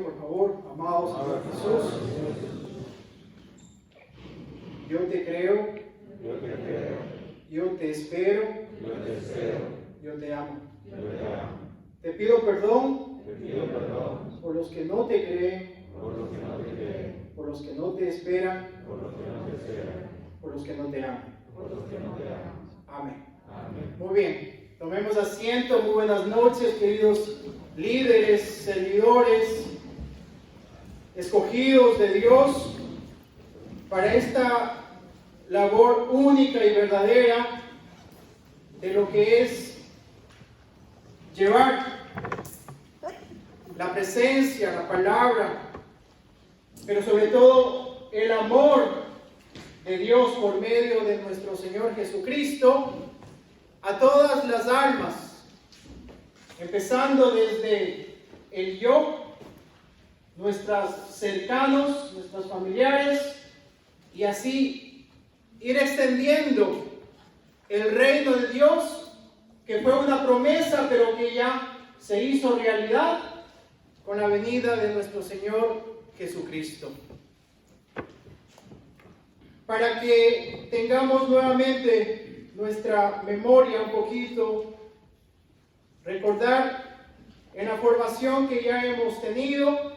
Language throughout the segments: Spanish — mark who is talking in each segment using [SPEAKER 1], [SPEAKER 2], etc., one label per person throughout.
[SPEAKER 1] por favor, amado Señor Jesús. Yo te creo, yo te espero, yo te amo. Te pido perdón por los que no te creen, por los que no te esperan, por los que no te aman. Amén. Muy bien, tomemos asiento. Muy buenas noches, queridos líderes, servidores, escogidos de Dios para esta labor única y verdadera de lo que es llevar la presencia, la palabra, pero sobre todo el amor de Dios por medio de nuestro Señor Jesucristo a todas las almas, empezando desde el yo, nuestros cercanos, nuestros familiares, y así ir extendiendo el reino de Dios, que fue una promesa, pero que ya se hizo realidad con la venida de nuestro Señor Jesucristo. Para que tengamos nuevamente nuestra memoria un poquito, recordar en la formación que ya hemos tenido.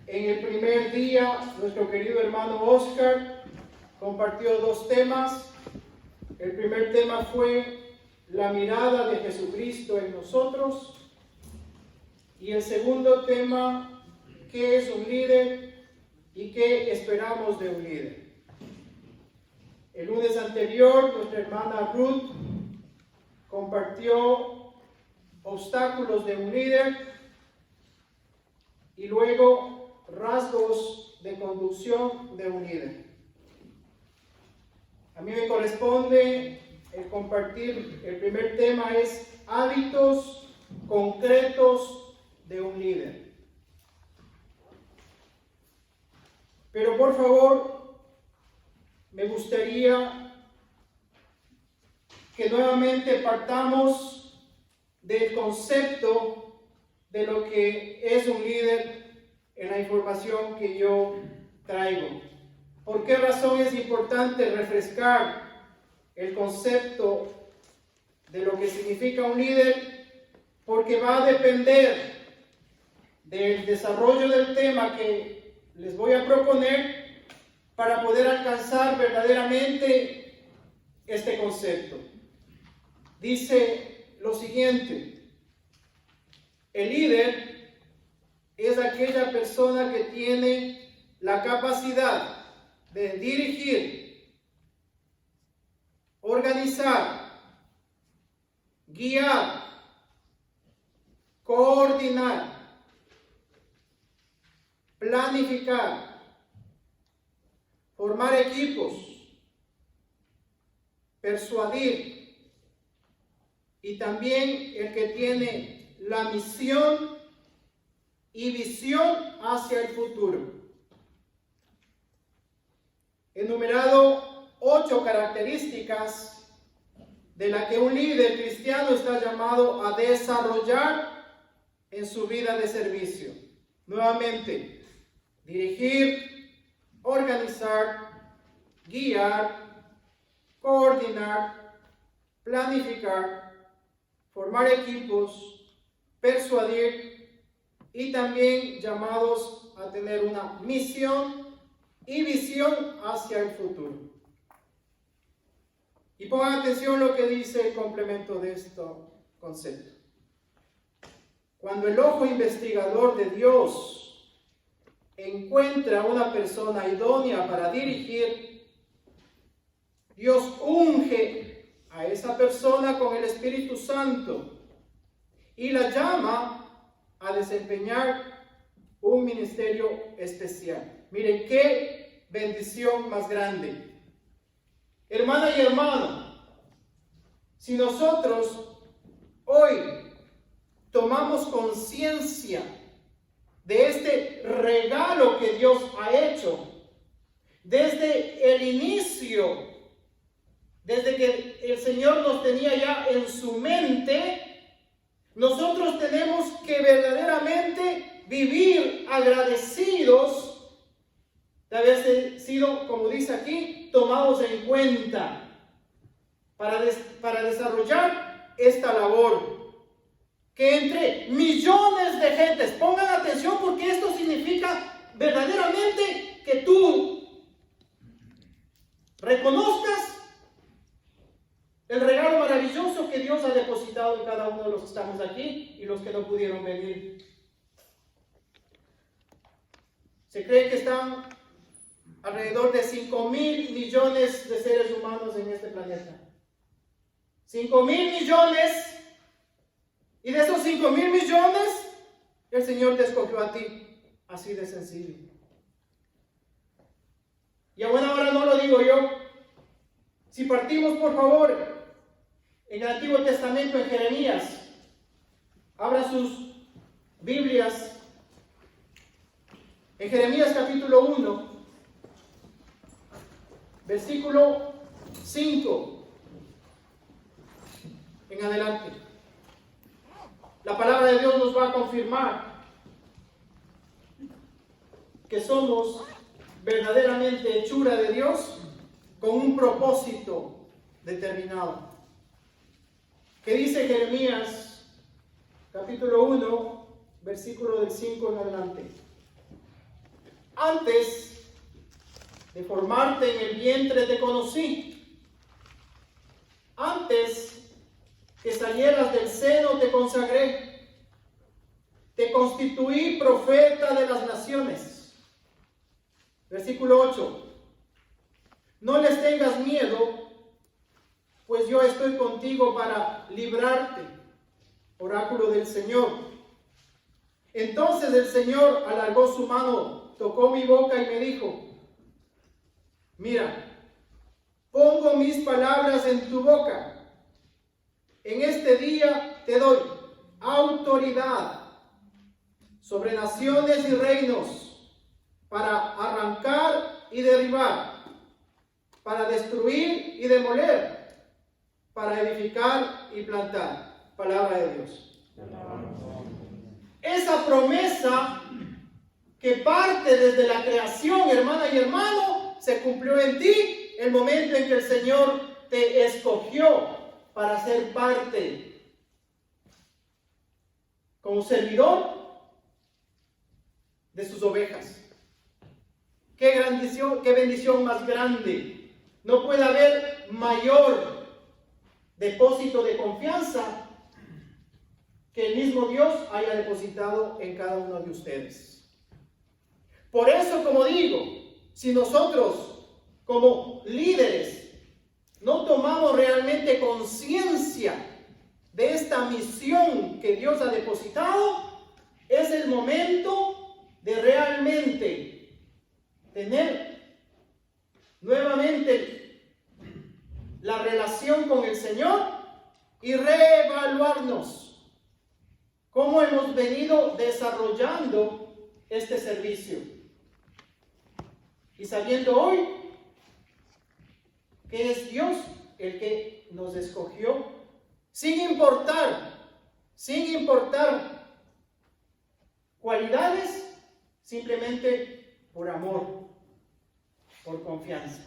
[SPEAKER 1] En el primer día, nuestro querido hermano Oscar compartió dos temas. El primer tema fue la mirada de Jesucristo en nosotros. Y el segundo tema, ¿qué es un líder y qué esperamos de un líder? El lunes anterior, nuestra hermana Ruth compartió obstáculos de un líder y luego rasgos de conducción de un líder. A mí me corresponde compartir, el primer tema es hábitos concretos de un líder. Pero por favor, me gustaría que nuevamente partamos del concepto de lo que es un líder en la información que yo traigo. ¿Por qué razón es importante refrescar el concepto de lo que significa un líder? Porque va a depender del desarrollo del tema que les voy a proponer para poder alcanzar verdaderamente este concepto. Dice lo siguiente: el líder es aquella persona que tiene la capacidad de dirigir, organizar, guiar, coordinar, planificar, formar equipos, persuadir, y también el que tiene la misión y visión hacia el futuro. He enumerado 8 características de las que un líder cristiano está llamado a desarrollar en su vida de servicio. Nuevamente, dirigir, organizar, guiar, coordinar, planificar, formar equipos, persuadir, y también llamados a tener una misión y visión hacia el futuro. Y pongan atención lo que dice el complemento de este concepto. Cuando el ojo investigador de Dios encuentra a una persona idónea para dirigir, Dios unge a esa persona con el Espíritu Santo y la llama a desempeñar un ministerio especial. Miren qué bendición más grande. Hermana y hermano, si nosotros hoy tomamos conciencia de este regalo que Dios ha hecho desde el inicio, desde que el Señor nos tenía ya en su mente, nosotros tenemos que verdaderamente vivir agradecidos de haber sido, como dice aquí, tomados en cuenta para desarrollar esta labor. Que entre millones de gentes, pongan atención porque esto significa verdaderamente que tú reconozcas el regalo maravilloso que Dios ha depositado en cada uno de los que estamos aquí y los que no pudieron venir. Se cree que están alrededor de 5.000 millones de seres humanos en este planeta. 5.000 millones. Y de esos 5.000 millones, el Señor te escogió a ti. Así de sencillo. Y a buena hora no lo digo yo. Si partimos, por favor, en el Antiguo Testamento, en Jeremías, abra sus Biblias. En Jeremías capítulo 1, versículo 5 en adelante. La palabra de Dios nos va a confirmar que somos verdaderamente hechura de Dios con un propósito determinado. ¿Qué dice Jeremías capítulo 1, versículo del 5 en adelante? Antes de formarte en el vientre te conocí. Antes que salieras del seno te consagré. Te constituí profeta de las naciones. Versículo 8. No les tengas miedo, pues yo estoy contigo para librarte. Oráculo del Señor. Entonces el Señor alargó su mano, tocó mi boca y me dijo: mira, pongo mis palabras en tu boca. En este día te doy autoridad sobre naciones y reinos para arrancar y derribar, para destruir y demoler, para edificar y plantar. Palabra de Dios. Esa promesa que parte desde la creación, hermana y hermano, se cumplió en ti el momento en que el Señor te escogió para ser parte como servidor de sus ovejas. Qué bendición más grande. No puede haber mayor depósito de confianza que el mismo Dios haya depositado en cada uno de ustedes. Por eso, como digo, si nosotros como líderes no tomamos realmente conciencia de esta misión que Dios ha depositado, es el momento de realmente tener nuevamente la relación con el Señor y reevaluarnos cómo hemos venido desarrollando este servicio. Y sabiendo hoy que es Dios el que nos escogió, sin importar cualidades, simplemente por amor, por confianza.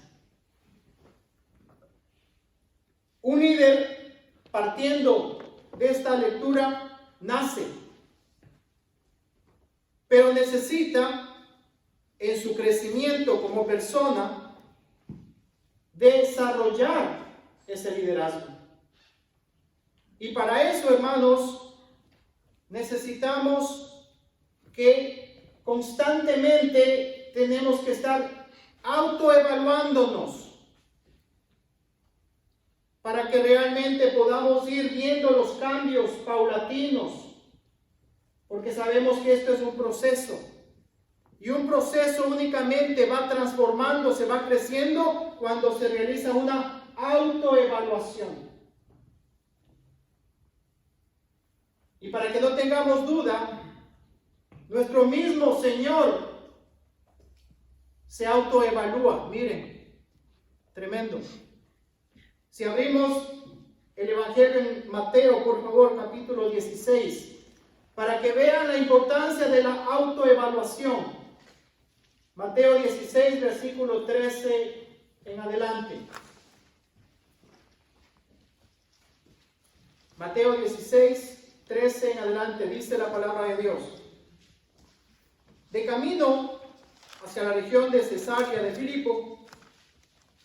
[SPEAKER 1] Un líder, partiendo de esta lectura, nace, pero necesita, en su crecimiento como persona, desarrollar ese liderazgo. Y para eso, hermanos, necesitamos que constantemente tenemos que estar autoevaluándonos para que realmente podamos ir viendo los cambios paulatinos, porque sabemos que esto es un proceso. Y un proceso únicamente va transformándose, va creciendo cuando se realiza una autoevaluación. Y para que no tengamos duda, nuestro mismo Señor se autoevalúa. Miren, tremendo. Si abrimos el Evangelio en Mateo, por favor, capítulo 16. para que vean la importancia de la autoevaluación. Mateo 16, versículo 13 en adelante. Mateo 16, 13 en adelante, dice la palabra de Dios. De camino hacia la región de Cesarea de Filipo,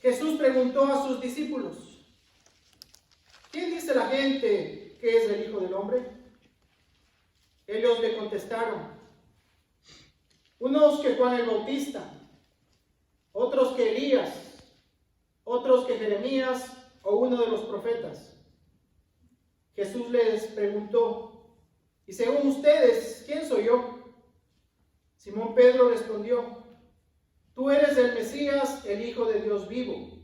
[SPEAKER 1] Jesús preguntó a sus discípulos: ¿quién dice la gente que es el Hijo del Hombre? Ellos le contestaron: unos que Juan el Bautista, otros que Elías, otros que Jeremías o uno de los profetas. Jesús les preguntó: ¿y según ustedes, quién soy yo? Simón Pedro respondió: tú eres el Mesías, el Hijo de Dios vivo.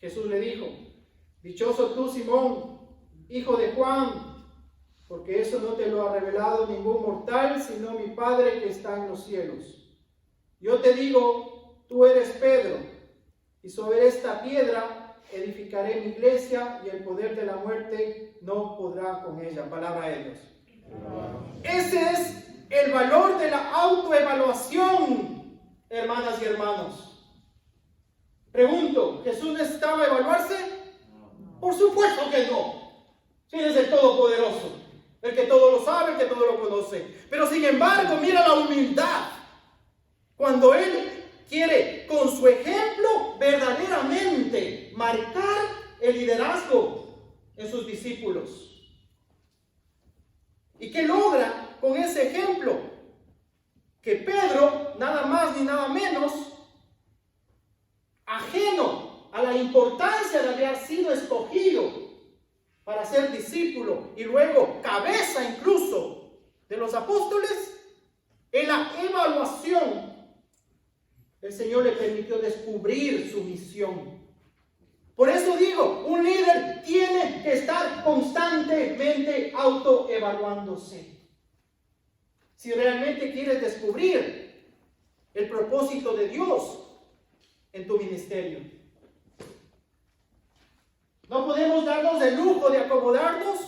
[SPEAKER 1] Jesús le dijo: dichoso tú, Simón, hijo de Juan, porque eso no te lo ha revelado ningún mortal, sino mi Padre que está en los cielos. Yo te digo, tú eres Pedro, y sobre esta piedra edificaré mi iglesia, y el poder de la muerte no podrá con ella. Palabra de Dios. Ese es el valor de la autoevaluación, hermanas y hermanos. Pregunto, ¿Jesús necesitaba evaluarse? Por supuesto que no. Si Él es el Todopoderoso, el que todo lo sabe, el que todo lo conoce. Pero sin embargo, mira la humildad. Cuando Él quiere, con su ejemplo, verdaderamente marcar el liderazgo en sus discípulos. ¿Y qué logra con ese ejemplo? Que Pedro, nada más ni nada menos, ajeno a la importancia de haber sido escogido para ser discípulo y luego cabeza incluso de los apóstoles, en la evaluación el Señor le permitió descubrir su misión. Por eso digo, un líder tiene que estar constantemente autoevaluándose. Si realmente quieres descubrir el propósito de Dios en tu ministerio. No podemos darnos el lujo de acomodarnos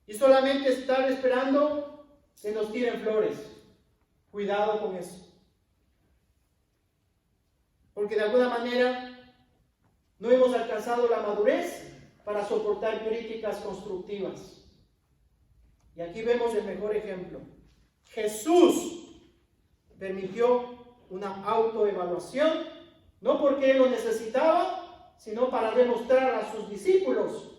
[SPEAKER 1] y solamente estar esperando que nos tiren flores. Cuidado con eso. Porque de alguna manera no hemos alcanzado la madurez para soportar críticas constructivas. Y aquí vemos el mejor ejemplo. Jesús permitió una autoevaluación, no porque Él lo necesitaba, sino para demostrar a sus discípulos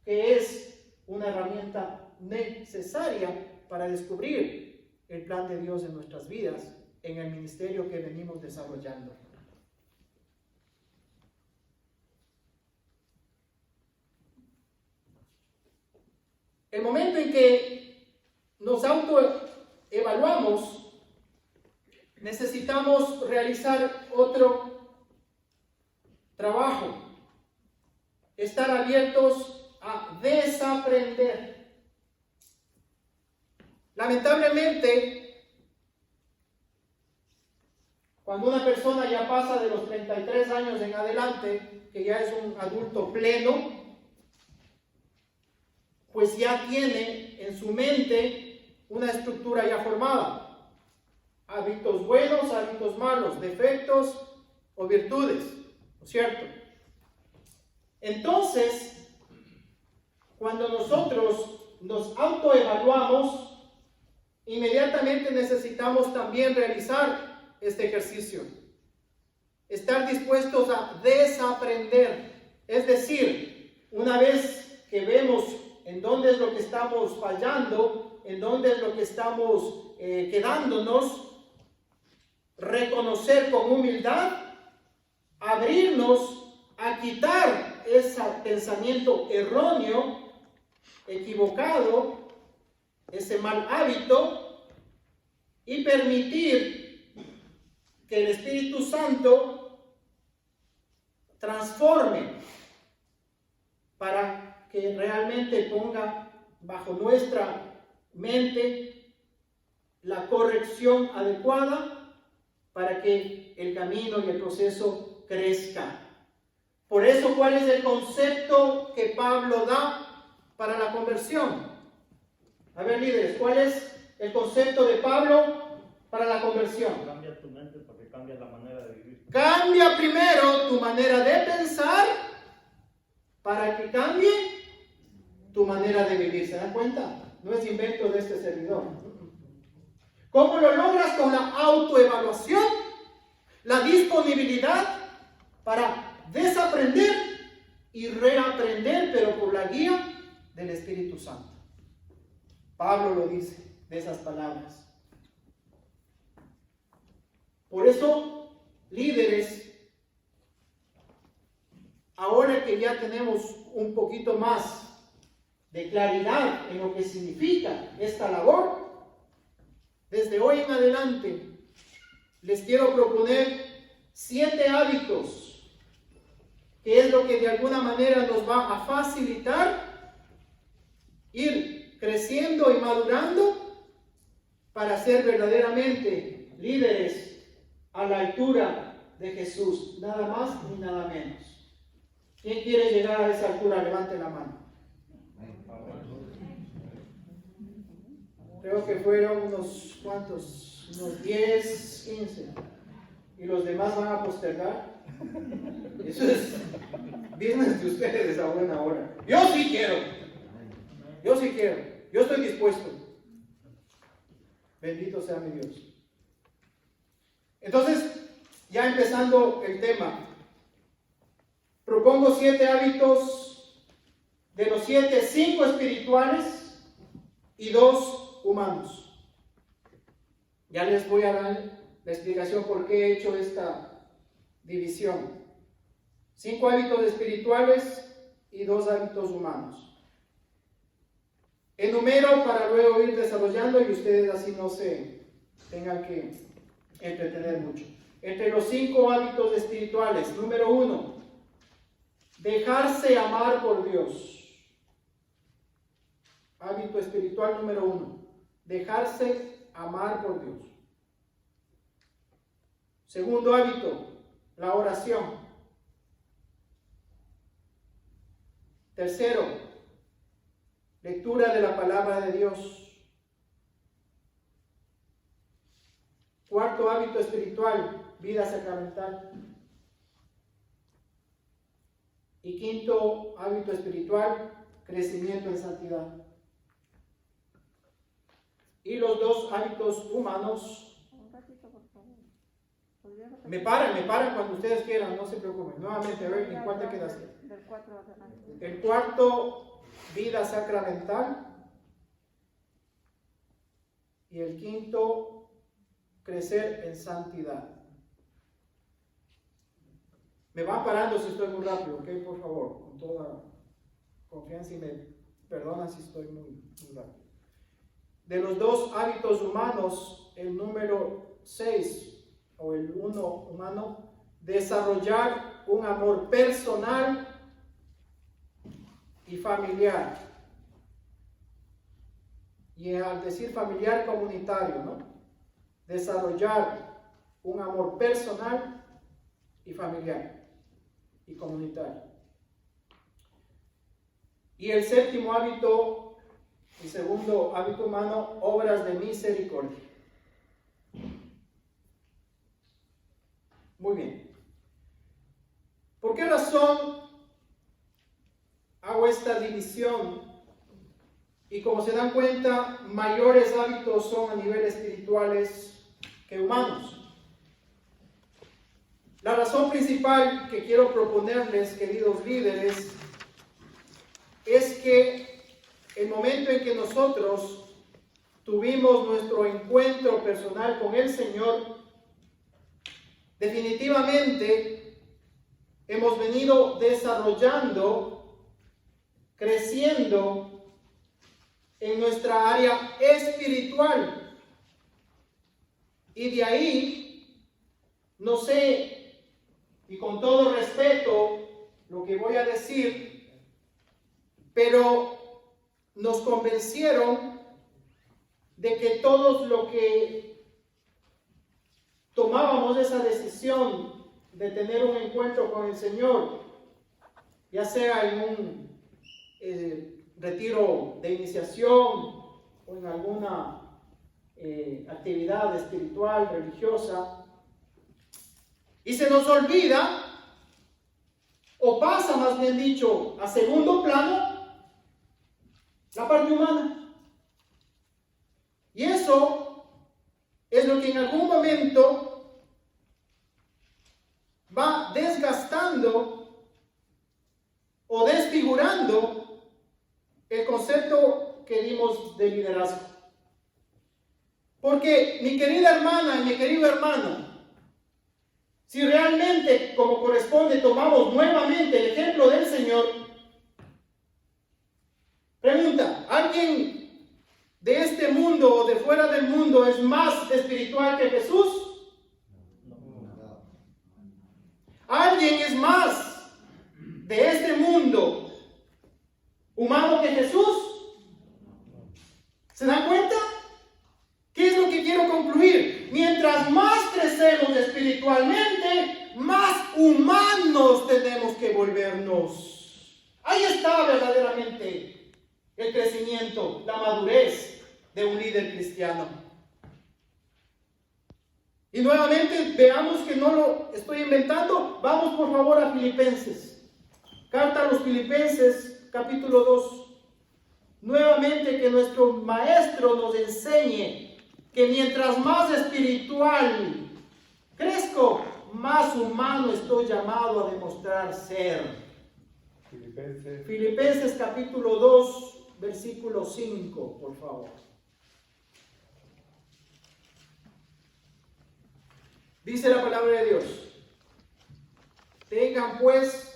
[SPEAKER 1] que es una herramienta necesaria para descubrir el plan de Dios en nuestras vidas, en el ministerio que venimos desarrollando. El momento en que nos autoevaluamos, necesitamos realizar otro trabajo, estar abiertos a desaprender. Lamentablemente, cuando una persona ya pasa de los 33 años en adelante, que ya es un adulto pleno, pues ya tiene en su mente una estructura ya formada. Hábitos buenos, hábitos malos, defectos o virtudes, ¿no es cierto? Entonces, cuando nosotros nos autoevaluamos, inmediatamente necesitamos también realizar este ejercicio. Estar dispuestos a desaprender. Es decir, una vez que vemos en dónde es lo que estamos fallando, en dónde es lo que estamos quedándonos, reconocer con humildad, abrirnos a quitar ese pensamiento erróneo, equivocado, ese mal hábito, y permitir que el Espíritu Santo transforme para que realmente ponga bajo nuestra mente la corrección adecuada para que el camino y el proceso crezca. Por eso, ¿cuál es el concepto que Pablo da para la conversión? A ver, líderes, ¿cuál es el concepto de Pablo para la conversión?
[SPEAKER 2] Cambia tu mente porque cambia la manera de vivir.
[SPEAKER 1] Cambia primero tu manera de pensar para que cambie tu manera de vivir. ¿Se dan cuenta? No es invento de este servidor. ¿Cómo lo logras? Con la autoevaluación, la disponibilidad para desaprender y reaprender, pero por la guía del Espíritu Santo. Pablo lo dice de esas palabras. Por eso, líderes, ahora que ya tenemos un poquito más de claridad en lo que significa esta labor, desde hoy en adelante les quiero proponer 7 hábitos, que es lo que de alguna manera nos va a facilitar ir creciendo y madurando para ser verdaderamente líderes a la altura de Jesús, nada más ni nada menos. ¿Quién quiere llegar a esa altura? Levante la mano. Creo que fueron unos cuantos, unos 10, 15. Y los demás van a postergar. Eso es business de ustedes a buena hora. Yo sí quiero. Yo sí quiero. Yo estoy dispuesto. Bendito sea mi Dios. Entonces, ya empezando el tema, propongo 7 hábitos. De los 7, 5 espirituales y 2 humanos. Ya les voy a dar la explicación por qué he hecho esta división. 5 hábitos espirituales y 2 hábitos humanos. Enumero para luego ir desarrollando y ustedes así no se tengan que entretener mucho. Entre los 5 hábitos espirituales, número 1, dejarse amar por Dios. Hábito espiritual número 1, dejarse amar por Dios. Segundo hábito, la oración. Tercero, lectura de la palabra de Dios. Cuarto hábito espiritual, vida sacramental. Y quinto hábito espiritual, crecimiento en santidad. Y los 2 hábitos humanos.
[SPEAKER 3] Un ratito, por favor.
[SPEAKER 1] Me paran cuando ustedes quieran, no se preocupen. Nuevamente, a ver, ¿en cuál te quedaste?
[SPEAKER 3] Del 4 adelante.
[SPEAKER 1] El cuarto, vida sacramental. Y el quinto, crecer en santidad. Me van parando si estoy muy rápido, ¿ok? Por favor, con toda confianza y me perdonan si estoy muy rápido. De los 2 hábitos humanos, el número 6, o el 1 humano, desarrollar un amor personal y familiar. Y al decir familiar, comunitario, ¿no? Desarrollar un amor personal y familiar y comunitario. Y el 7º hábito, el segundo hábito humano, obras de misericordia. Muy bien. ¿Por qué razón hago esta división? Y como se dan cuenta, mayores hábitos son a nivel espirituales que humanos. La razón principal que quiero proponerles, queridos líderes, es que el momento en que nosotros tuvimos nuestro encuentro personal con el Señor, definitivamente hemos venido desarrollando, creciendo en nuestra área espiritual. Y de ahí, no sé, y con todo respeto, lo que voy a decir, pero nos convencieron de que todos lo que tomábamos esa decisión de tener un encuentro con el Señor, ya sea en un retiro de iniciación o en alguna actividad espiritual, religiosa, y se nos olvida, o pasa más bien dicho, a segundo plano, la parte humana. Y eso es lo que en algún momento va desgastando o desfigurando el concepto que dimos de liderazgo. Porque mi querida hermana y mi querido hermano, si realmente, como corresponde, tomamos nuevamente el ejemplo del Señor, pregunta, ¿alguien de este mundo o de fuera del mundo es más espiritual que Jesús? ¿Alguien es más de este mundo humano que Jesús? ¿Se dan cuenta? ¿Qué es lo que quiero concluir? Mientras más crecemos espiritualmente, más humanos tenemos que volvernos. Ahí está verdaderamente el crecimiento, la madurez de un líder cristiano. Y nuevamente veamos que no lo estoy inventando. Vamos por favor a Filipenses. Carta a los Filipenses, capítulo 2. Nuevamente que nuestro maestro nos enseñe que mientras más espiritual crezco, más humano estoy llamado a demostrar ser. Filipenses capítulo 2, versículo 5, por favor. Dice la palabra de Dios: tengan pues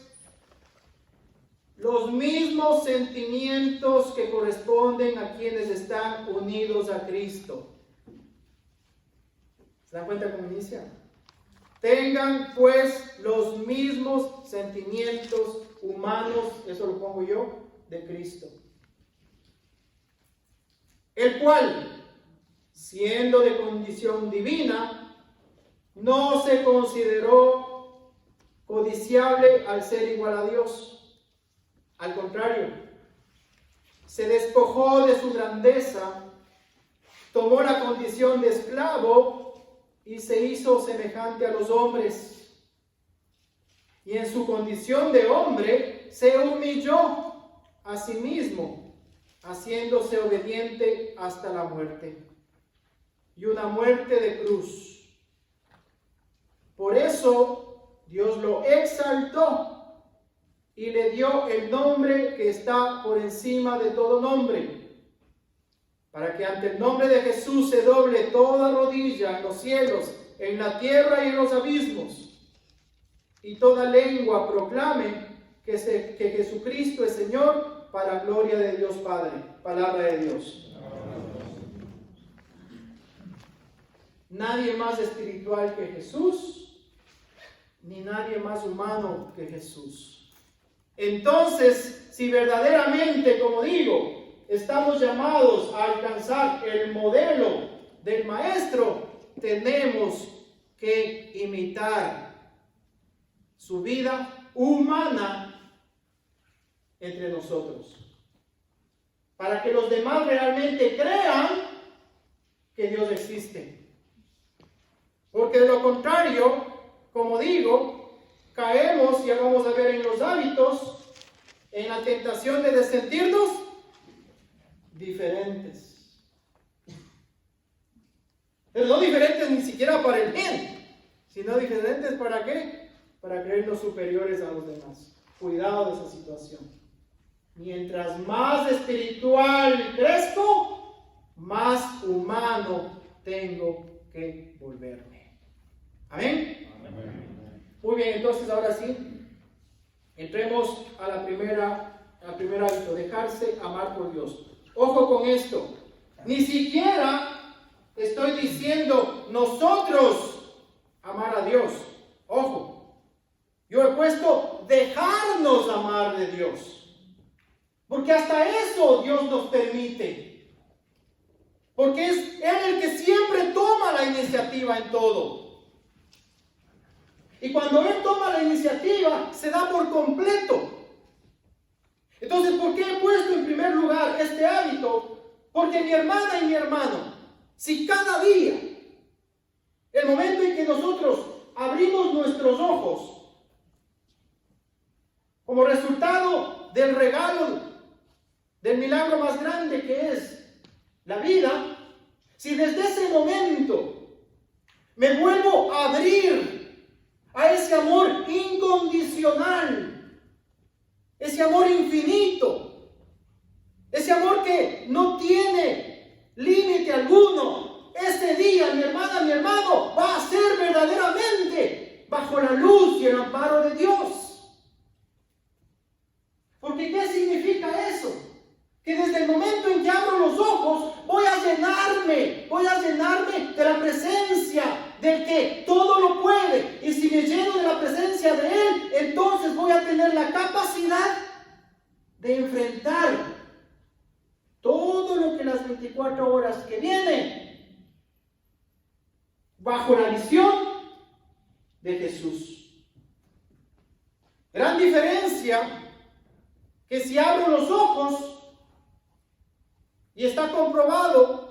[SPEAKER 1] los mismos sentimientos que corresponden a quienes están unidos a Cristo. ¿Se dan cuenta cómo inicia? Tengan pues los mismos sentimientos humanos, eso lo pongo yo, de Cristo. El cual, siendo de condición divina, no se consideró codiciable al ser igual a Dios. Al contrario, se despojó de su grandeza, tomó la condición de esclavo y se hizo semejante a los hombres. Y en su condición de hombre se humilló a sí mismo, haciéndose obediente hasta la muerte, y una muerte de cruz. Por eso Dios lo exaltó y le dio el nombre que está por encima de todo nombre, para que ante el nombre de Jesús se doble toda rodilla en los cielos, en la tierra y en los abismos, y toda lengua proclame que Jesucristo es Señor, para gloria de Dios Padre. Palabra de Dios. Nadie más espiritual que Jesús, ni nadie más humano que Jesús. Entonces, si verdaderamente, como digo, estamos llamados a alcanzar el modelo del Maestro, tenemos que imitar su vida humana entre nosotros, para que los demás realmente crean que Dios existe. Porque de lo contrario, como digo, caemos, ya vamos a ver en los hábitos, en la tentación de sentirnos diferentes. Pero no diferentes ni siquiera para el bien, sino diferentes ¿para qué? Para creernos superiores a los demás. Cuidado de esa situación. Mientras más espiritual crezco, más humano tengo que volverme. ¿Amén? Amén. Muy bien, entonces ahora sí, entremos a la primera hábito, dejarse amar por Dios. Ojo con esto, ni siquiera estoy diciendo nosotros amar a Dios. Ojo, yo he puesto dejarnos amar de Dios. Porque hasta eso Dios nos permite. Porque es Él el que siempre toma la iniciativa en todo. Y cuando Él toma la iniciativa, se da por completo. Entonces, ¿por qué he puesto en primer lugar este hábito? Porque mi hermana y mi hermano, si cada día, el momento en que nosotros abrimos nuestros ojos, como resultado del regalo, del milagro más grande que es la vida, si desde ese momento me vuelvo a abrir a ese amor incondicional, ese amor infinito, ese amor que no tiene límite alguno, ese día mi hermana, mi hermano, va a ser verdaderamente bajo la luz y el amparo de Dios. Porque ¿qué significa eso? Que desde el momento en que abro los ojos voy a llenarme de la presencia del que todo lo puede. Y si me lleno de la presencia de Él, entonces voy a tener la capacidad de enfrentar todo lo que las 24 horas que vienen bajo la visión de Jesús. Gran diferencia que si abro los ojos y está comprobado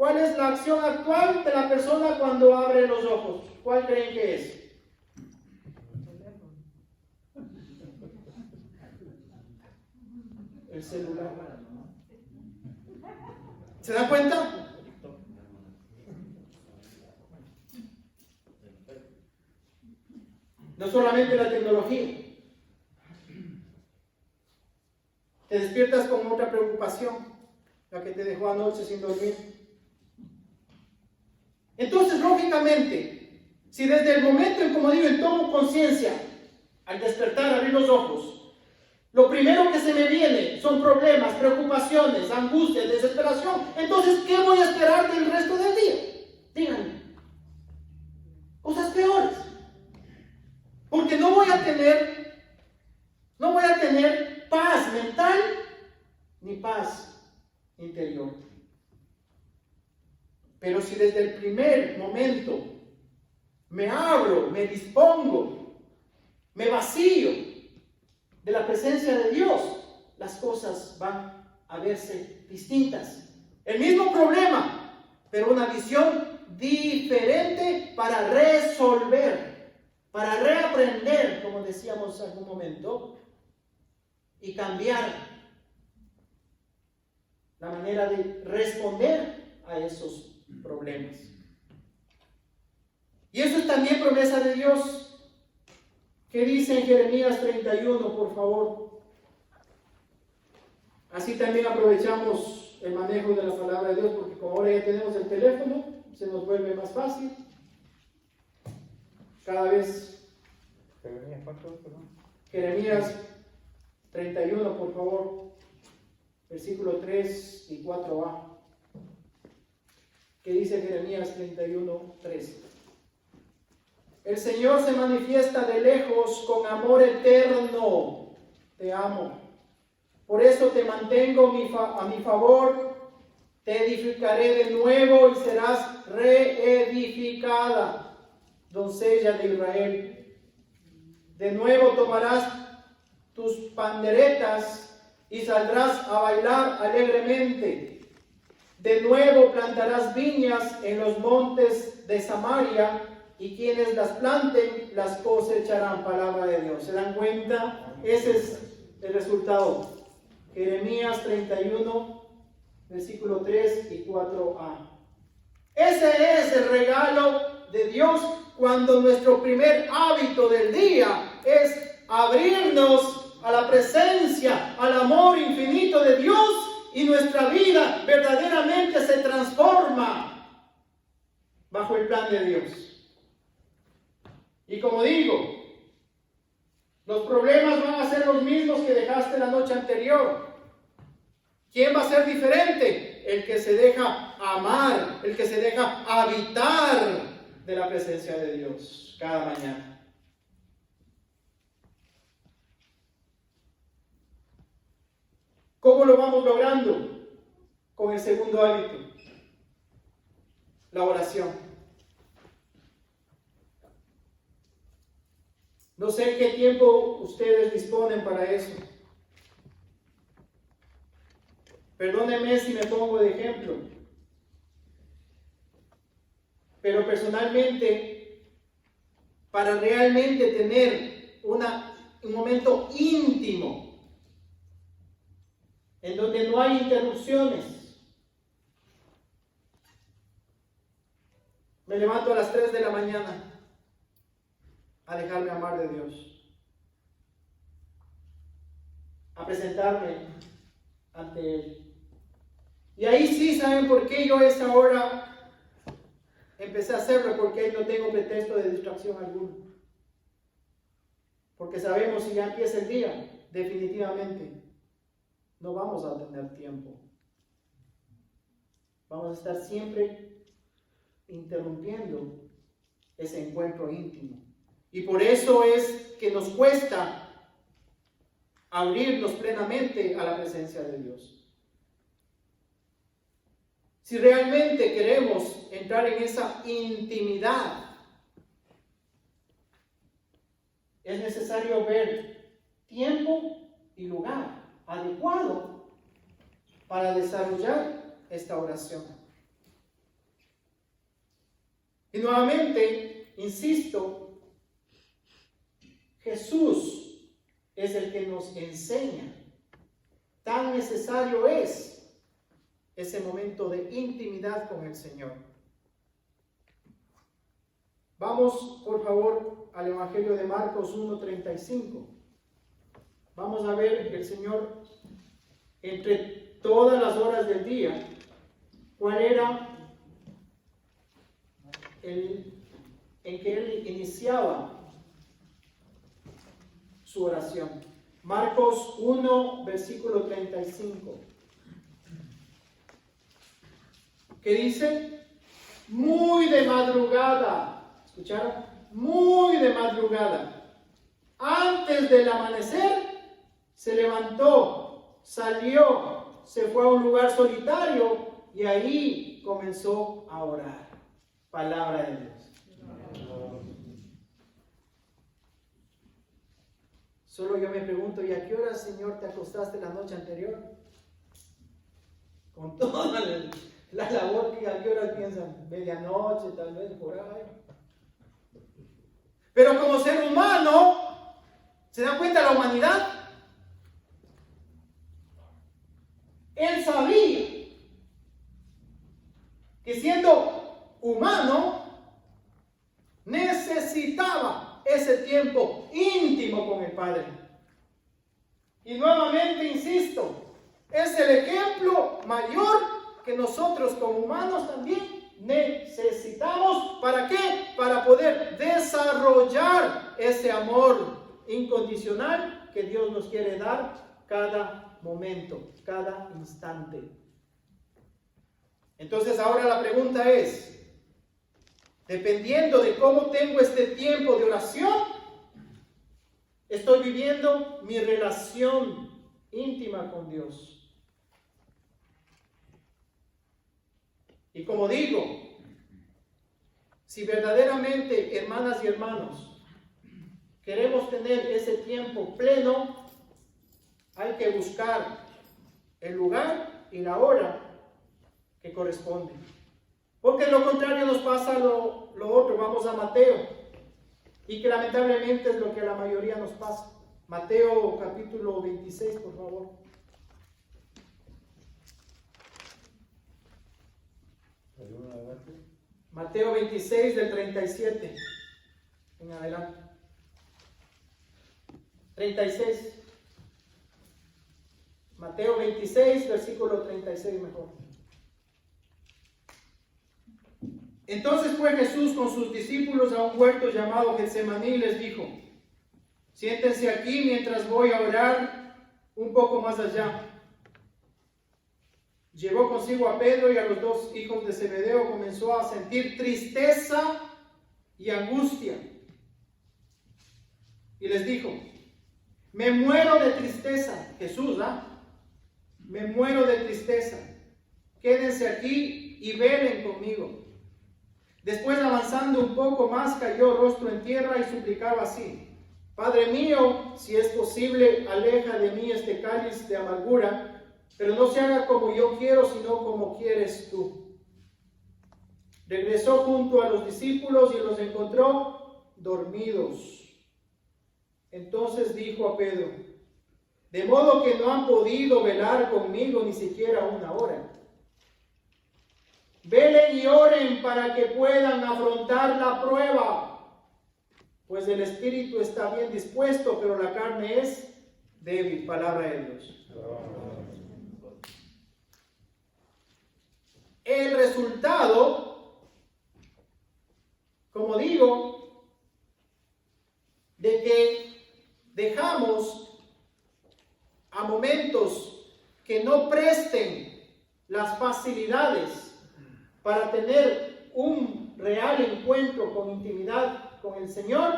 [SPEAKER 1] cuál es la acción actual de la persona cuando abre los ojos. ¿Cuál creen que es? El celular. ¿Se dan cuenta? No solamente la tecnología. Te despiertas con otra preocupación, la que te dejó anoche sin dormir. Entonces, lógicamente, si desde el momento en, como digo, en tomo conciencia, al despertar, abrir los ojos, lo primero que se me viene son problemas, preocupaciones, angustias, desesperación, entonces, ¿qué voy a esperar del resto del día? Díganme. Cosas peores. Porque no voy a tener paz mental ni paz interior. Pero si desde el primer momento me abro, me dispongo, me vacío de la presencia de Dios, las cosas van a verse distintas. El mismo problema, pero una visión diferente para resolver, para reaprender, como decíamos hace un momento, y cambiar la manera de responder a esos problemas. Y eso es también promesa de Dios, que dice en Jeremías 31, por favor. Así también aprovechamos el manejo de la palabra de Dios, porque como ahora ya tenemos el teléfono, se nos vuelve más fácil. Cada vez. Jeremías 31, por favor, versículo 3 y 4a. ¿Qué dice Jeremías 31, 3? El Señor se manifiesta de lejos con amor eterno. Te amo. Por eso te mantengo a mi favor. Te edificaré de nuevo y serás reedificada, doncella de Israel. De nuevo tomarás tus panderetas y saldrás a bailar alegremente. De nuevo plantarás viñas en los montes de Samaria, y quienes las planten las cosecharán. Palabra de Dios. ¿Se dan cuenta? Ese es el resultado. Jeremías 31, versículo 3 y 4a. Ese es el regalo de Dios cuando nuestro primer hábito del día es abrirnos a la presencia, al amor infinito de Dios, y nuestra vida verdaderamente se transforma bajo el plan de Dios. Y como digo, los problemas van a ser los mismos que dejaste la noche anterior. ¿Quién va a ser diferente? El que se deja amar, el que se deja habitar de la presencia de Dios cada mañana. ¿Cómo lo vamos logrando? Con el segundo hábito, la oración. No sé qué tiempo ustedes disponen para eso, Perdóneme si me pongo de ejemplo. Pero personalmente, para realmente tener un momento íntimo, en donde no hay interrupciones, me levanto a las 3 de la mañana a dejarme amar de Dios, a presentarme ante Él. Y ahí sí, ¿saben por qué yo a esa hora empecé a hacerlo? Porque ahí no tengo pretexto de distracción alguna. Porque sabemos, si ya empieza el día, definitivamente no vamos a tener tiempo. Vamos a estar siempre interrumpiendo ese encuentro íntimo. Y por eso es que nos cuesta abrirnos plenamente a la presencia de Dios. Si realmente queremos entrar en esa intimidad, es necesario ver tiempo y lugar adecuado para desarrollar esta oración. Y nuevamente, insisto, Jesús es el que nos enseña. Tan necesario es ese momento de intimidad con el Señor. Vamos, por favor, al Evangelio de Marcos 1:35. Vamos a ver que el Señor, entre todas las horas del día, cuál era en que Él iniciaba su oración. Marcos 1, versículo 35. ¿Qué dice? Muy de madrugada. ¿Escucharon? Muy de madrugada. Antes del amanecer, se levantó, salió, se fue a un lugar solitario y ahí comenzó a orar. Palabra de Dios. Solo yo me pregunto, ¿y a qué hora, Señor, te acostaste la noche anterior? Con toda la labor que a qué hora piensan, medianoche, tal vez por ahí. Pero como ser humano, ¿se dan cuenta la humanidad? Él sabía que siendo humano, necesitaba ese tiempo íntimo con el Padre. Y nuevamente insisto, es el ejemplo mayor que nosotros como humanos también necesitamos. ¿Para qué? Para poder desarrollar ese amor incondicional que Dios nos quiere dar cada momento, cada instante. Entonces ahora la pregunta es, dependiendo de cómo tengo este tiempo de oración, estoy viviendo mi relación íntima con Dios. Y como digo, si verdaderamente, hermanas y hermanos, queremos tener ese tiempo pleno, hay que buscar el lugar y la hora que corresponde. Porque lo contrario nos pasa lo otro. Vamos a Mateo. Y que lamentablemente es lo que a la mayoría nos pasa. Mateo capítulo 26, por favor. Mateo 26 del 37 en adelante. 36. Mateo 26, versículo 36 mejor. Entonces fue Jesús con sus discípulos a un huerto llamado Getsemaní y les dijo: siéntense aquí mientras voy a orar un poco más allá. Llevó consigo a Pedro y a los dos hijos de Zebedeo. Comenzó a sentir tristeza y angustia. Y les dijo: me muero de tristeza. Jesús, me muero de tristeza. Quédense aquí y velen conmigo. Después, avanzando un poco más, cayó rostro en tierra y suplicaba así: Padre mío, si es posible, aleja de mí este cáliz de amargura, pero no se haga como yo quiero, sino como quieres tú. Regresó junto a los discípulos y los encontró dormidos. Entonces dijo a Pedro: de modo que no han podido velar conmigo ni siquiera una hora. Velen y oren para que puedan afrontar la prueba, pues el espíritu está bien dispuesto, pero la carne es débil. Palabra de Dios. El resultado, como digo, de que dejamos a momentos que no presten las facilidades para tener un real encuentro con intimidad con el Señor,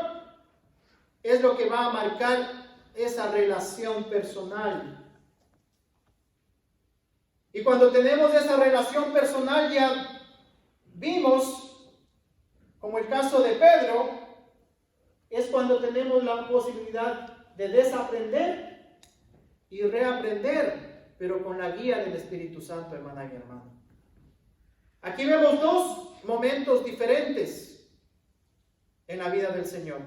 [SPEAKER 1] es lo que va a marcar esa relación personal. Y cuando tenemos esa relación personal, ya vimos, como el caso de Pedro, es cuando tenemos la posibilidad de desaprender y reaprender, pero con la guía del Espíritu Santo, hermana y hermano. Aquí vemos dos momentos diferentes en la vida del Señor.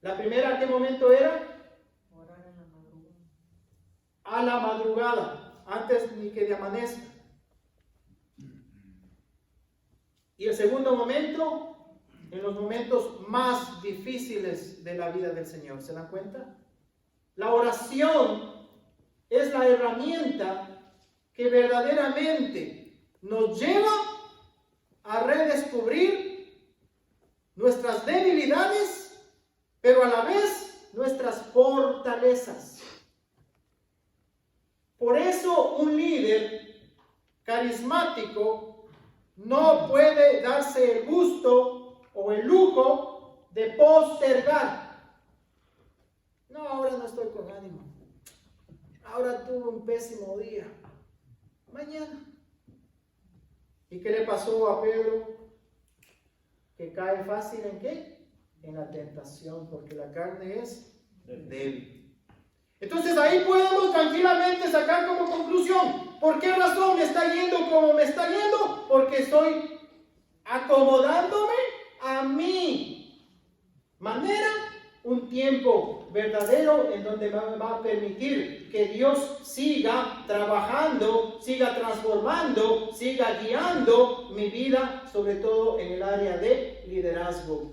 [SPEAKER 1] La primera, ¿qué momento era?
[SPEAKER 3] Orar en la madrugada.
[SPEAKER 1] A la madrugada, antes ni que de amanezca. Y el segundo momento, en los momentos más difíciles de la vida del Señor. ¿Se dan cuenta? La oración es la herramienta que verdaderamente nos lleva a redescubrir nuestras debilidades, pero a la vez nuestras fortalezas. Por eso un líder carismático no puede darse el gusto o el lujo de postergar. No, ahora no estoy con ánimo. Ahora tuve un pésimo día. Mañana. ¿Y qué le pasó a Pedro? Que cae fácil ¿en qué? En la tentación, porque la carne es débil. Entonces ahí podemos tranquilamente sacar como conclusión: ¿por qué razón me está yendo como me está yendo? Porque estoy acomodándome a mi manera un tiempo verdadero en donde me va a permitir que Dios siga trabajando, siga transformando, siga guiando mi vida, sobre todo en el área de liderazgo.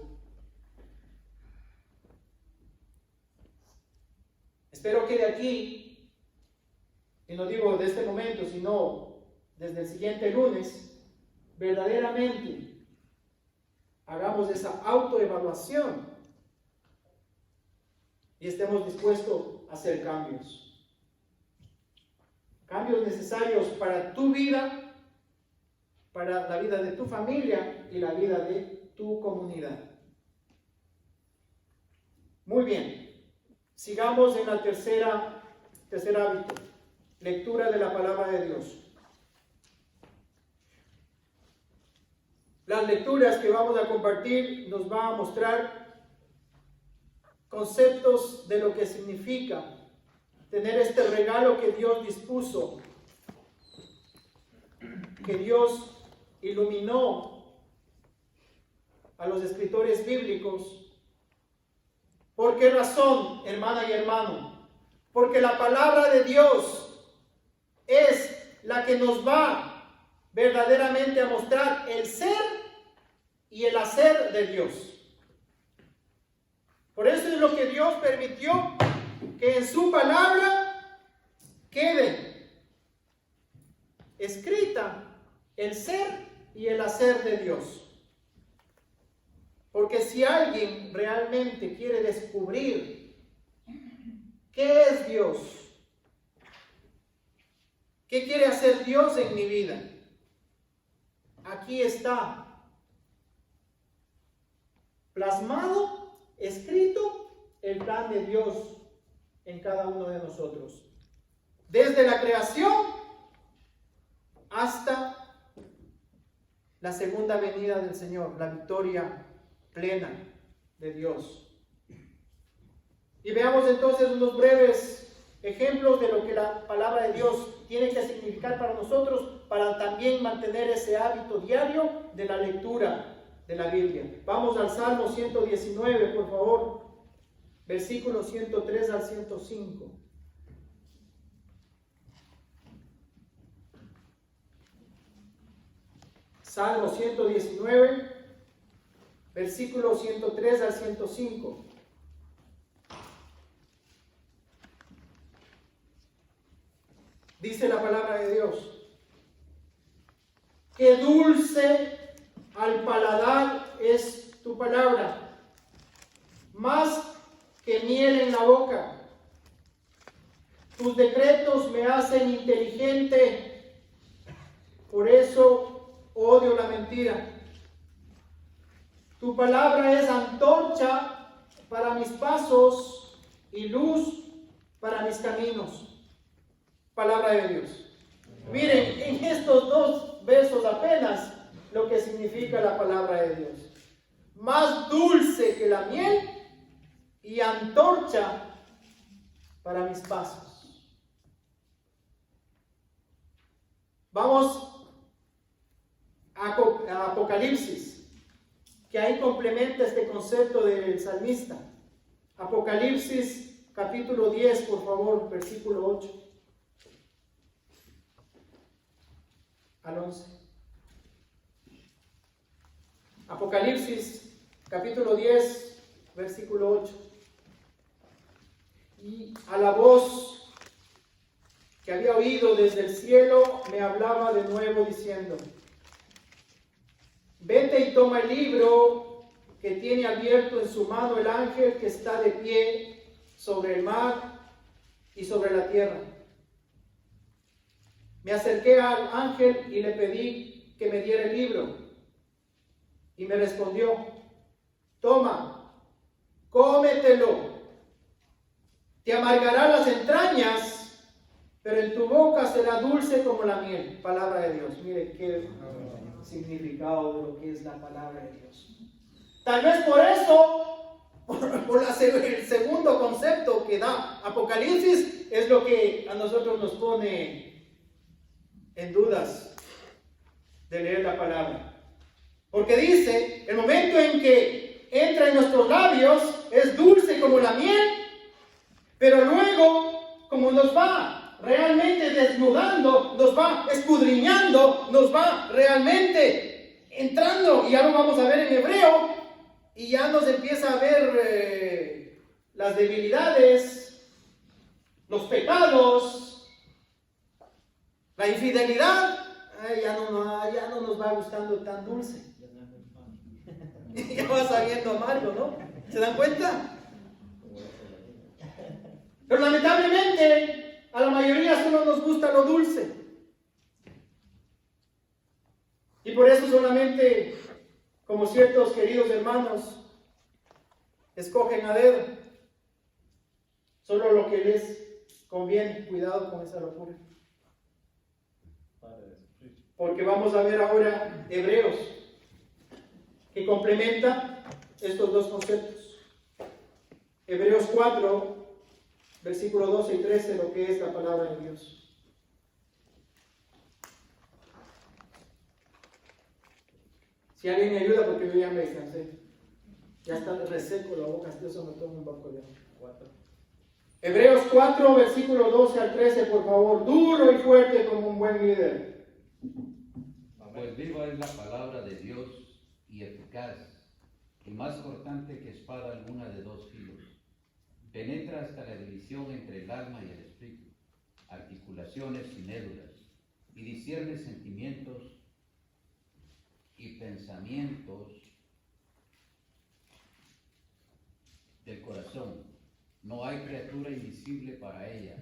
[SPEAKER 1] Espero que de aquí, y no digo de este momento, sino desde el siguiente lunes, verdaderamente hagamos esa autoevaluación y estemos dispuestos a hacer cambios. Cambios necesarios para tu vida, para la vida de tu familia y la vida de tu comunidad. Muy bien. Sigamos en la tercer hábito. Lectura de la palabra de Dios. Las lecturas que vamos a compartir nos van a mostrar conceptos de lo que significa tener este regalo que Dios dispuso, que Dios iluminó a los escritores bíblicos. ¿Por qué razón, hermana y hermano? Porque la palabra de Dios es la que nos va verdaderamente a mostrar el ser y el hacer de Dios. Por eso es lo que Dios permitió que en su palabra quede escrita el ser y el hacer de Dios. Porque si alguien realmente quiere descubrir qué es Dios, qué quiere hacer Dios en mi vida, aquí está plasmado, escrito, el plan de Dios en cada uno de nosotros. Desde la creación hasta la segunda venida del Señor, la victoria plena de Dios. Y veamos entonces unos breves ejemplos de lo que la palabra de Dios tiene que significar para nosotros, para también mantener ese hábito diario de la lectura de la Biblia. Vamos al Salmo 119, por favor, versículos 103 al 105. Salmo 119, versículos 103 al 105. Dice la palabra de Dios: qué dulce al paladar es tu palabra, más que miel en la boca. Tus decretos me hacen inteligente, por eso odio la mentira. Tu palabra es antorcha para mis pasos y luz para mis caminos. Palabra de Dios. Miren, en estos dos versos apenas lo que significa la palabra de Dios. Más dulce que la miel y antorcha para mis pasos. Vamos a Apocalipsis, que ahí complementa este concepto del salmista. Apocalipsis capítulo 10, por favor, versículo 8 al 11. Apocalipsis capítulo 10, versículo 8. Y a la voz que había oído desde el cielo me hablaba de nuevo diciendo: vete y toma el libro que tiene abierto en su mano el ángel que está de pie sobre el mar y sobre la tierra. Me acerqué al ángel y le pedí que me diera el libro. Y me respondió: toma, cómetelo. Te amargará las entrañas, pero en tu boca será dulce como la miel. Palabra de Dios. Mire qué significado de lo que es la palabra de Dios. Tal vez por eso, por el segundo concepto que da Apocalipsis, es lo que a nosotros nos pone en dudas de leer la palabra. Porque dice, el momento en que entra en nuestros labios es dulce como la miel, pero luego, como nos va realmente desnudando, nos va escudriñando, nos va realmente entrando, y ya lo vamos a ver en hebreo, y ya nos empieza a ver las debilidades, los pecados, la infidelidad. Ya no nos va gustando tan dulce. Ya va sabiendo amargo, ¿no? ¿Se dan cuenta? Pero lamentablemente a la mayoría solo nos gusta lo dulce. Y por eso solamente, como ciertos queridos hermanos, escogen a dedo solo lo que les conviene. Cuidado con esa locura. Porque vamos a ver ahora Hebreos, que complementa estos dos conceptos. Hebreos 4, versículo 12 y 13, lo que es la palabra de Dios. Si alguien me ayuda, porque yo ya me descansé. Ya está reseco la boca, hasta eso me tomo un poco de agua. Hebreos 4, versículo 12 al 13, por favor. Duro y fuerte como un buen líder.
[SPEAKER 4] Pues viva es la palabra de Dios y eficaz, y más cortante que espada alguna de dos filos. Penetra hasta la división entre el alma y el espíritu, articulaciones y médulas, y discierne sentimientos y pensamientos del corazón. No hay criatura invisible para ella.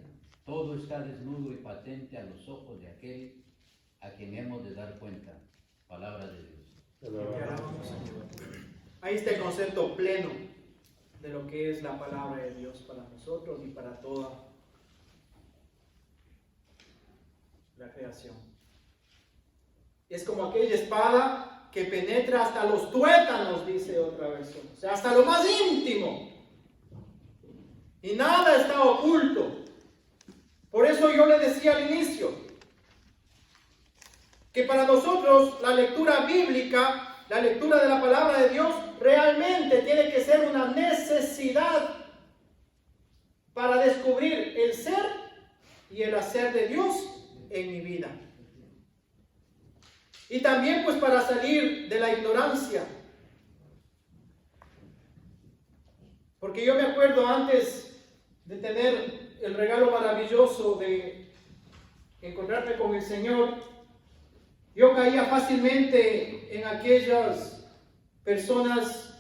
[SPEAKER 4] Todo está desnudo y patente a los ojos de aquel a quien hemos de dar cuenta. Palabra de Dios.
[SPEAKER 1] Ahí está el concepto pleno de lo que es la palabra de Dios para nosotros y para toda la creación. Es como aquella espada que penetra hasta los tuétanos, dice otra versión, o sea, hasta lo más íntimo, y nada está oculto. Por eso yo le decía al inicio que para nosotros la lectura bíblica, la lectura de la palabra de Dios, realmente tiene que ser una necesidad para descubrir el ser y el hacer de Dios en mi vida. Y también pues para salir de la ignorancia. Porque yo me acuerdo antes de tener el regalo maravilloso de encontrarme con el Señor, yo caía fácilmente en aquellas personas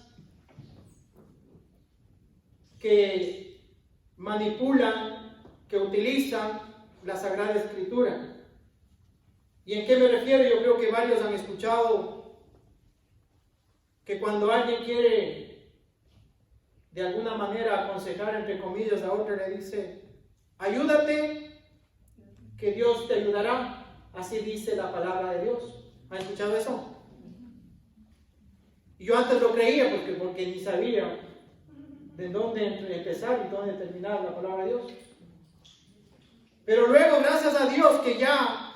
[SPEAKER 1] que manipulan, que utilizan la Sagrada Escritura. ¿Y en qué me refiero? Yo creo que varios han escuchado que cuando alguien quiere de alguna manera aconsejar, entre comillas, a otro, le dice: ayúdate, que Dios te ayudará. Así dice la palabra de Dios. ¿Han escuchado eso? Y yo antes lo creía porque ni sabía de dónde empezar y dónde terminar la palabra de Dios. Pero luego, gracias a Dios, que ya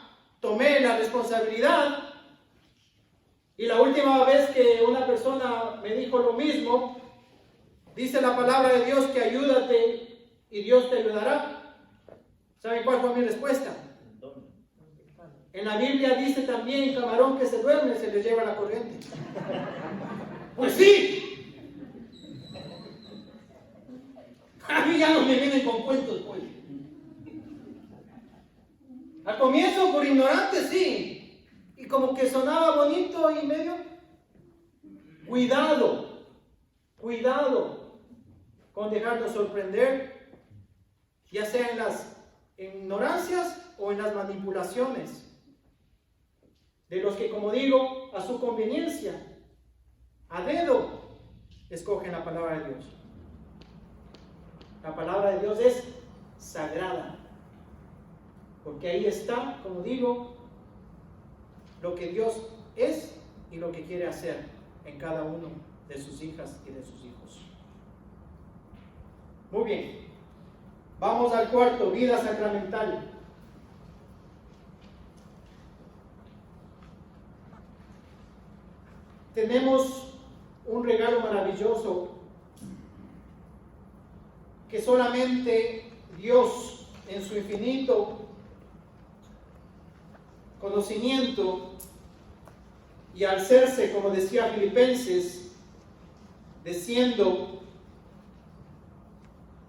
[SPEAKER 1] tomé la responsabilidad, y la última vez que una persona me dijo lo mismo, dice la palabra de Dios que ayúdate y Dios te ayudará. ¿Saben cuál fue mi respuesta? En la Biblia dice también: camarón que se duerme se le lleva la corriente. Pues sí. A mí ya no me vienen con cuentos, pues. Al comienzo, por ignorante, sí. Y como que sonaba bonito y medio. Cuidado con dejarnos sorprender, ya sea en las ignorancias o en las manipulaciones de los que, como digo, a su conveniencia, a dedo, escogen la palabra de Dios. La palabra de Dios es sagrada, porque ahí está, como digo, lo que Dios es y lo que quiere hacer en cada uno de sus hijas y de sus hijos. Muy bien, vamos al cuarto: vida sacramental. Tenemos un regalo maravilloso que solamente Dios, en su infinito conocimiento y al serse, como decía Filipenses, desciendo,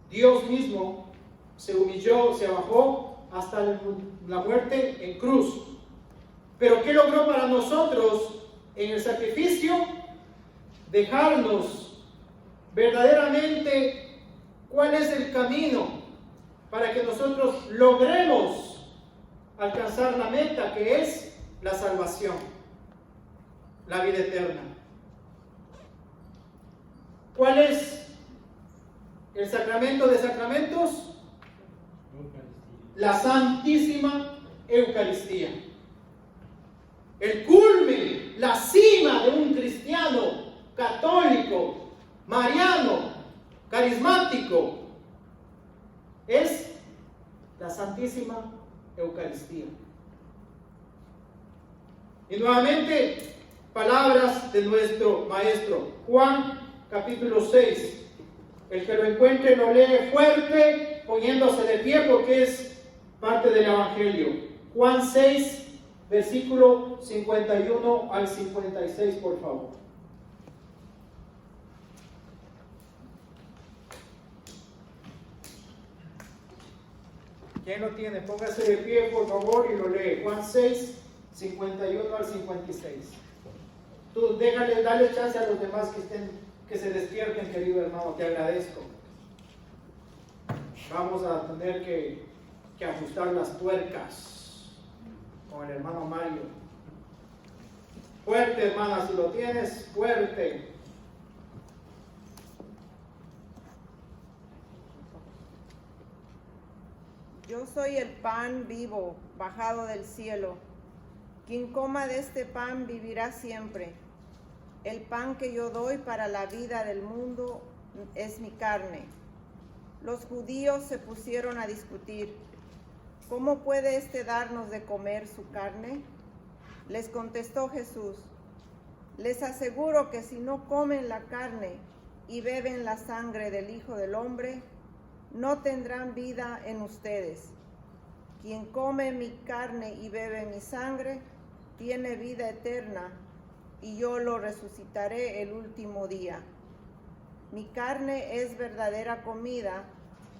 [SPEAKER 1] Dios mismo se humilló, se bajó hasta la muerte en cruz. Pero ¿qué logró para nosotros en el sacrificio? Dejarnos verdaderamente cuál es el camino para que nosotros logremos alcanzar la meta, que es la salvación, la vida eterna. ¿Cuál es el sacramento de sacramentos? La Santísima Eucaristía. El culmen, la cima de un cristiano católico, mariano, carismático, es la Santísima Eucaristía. Y nuevamente, palabras de nuestro maestro, Juan capítulo 6. El que lo encuentre lo lee fuerte, poniéndose de pie, porque es parte del Evangelio. Juan 6, versículo 51 al 56, por favor. ¿Quién lo tiene? Póngase de pie, por favor, y lo lee. Juan 6, 51 al 56. Tú dale chance a los demás que se despierten, querido hermano, te agradezco. Vamos a tener que ajustar las tuercas con el hermano Mario. Fuerte, hermana, si lo tienes, fuerte.
[SPEAKER 3] Yo soy el pan vivo, bajado del cielo. Quien coma de este pan vivirá siempre. El pan que yo doy para la vida del mundo es mi carne. Los judíos se pusieron a discutir. ¿cómo puede éste darnos de comer su carne? Les contestó Jesús, les aseguro que si no comen la carne y beben la sangre del Hijo del Hombre, no tendrán vida en ustedes. Quien come mi carne y bebe mi sangre, tiene vida eterna, y yo lo resucitaré el último día. Mi carne es verdadera comida,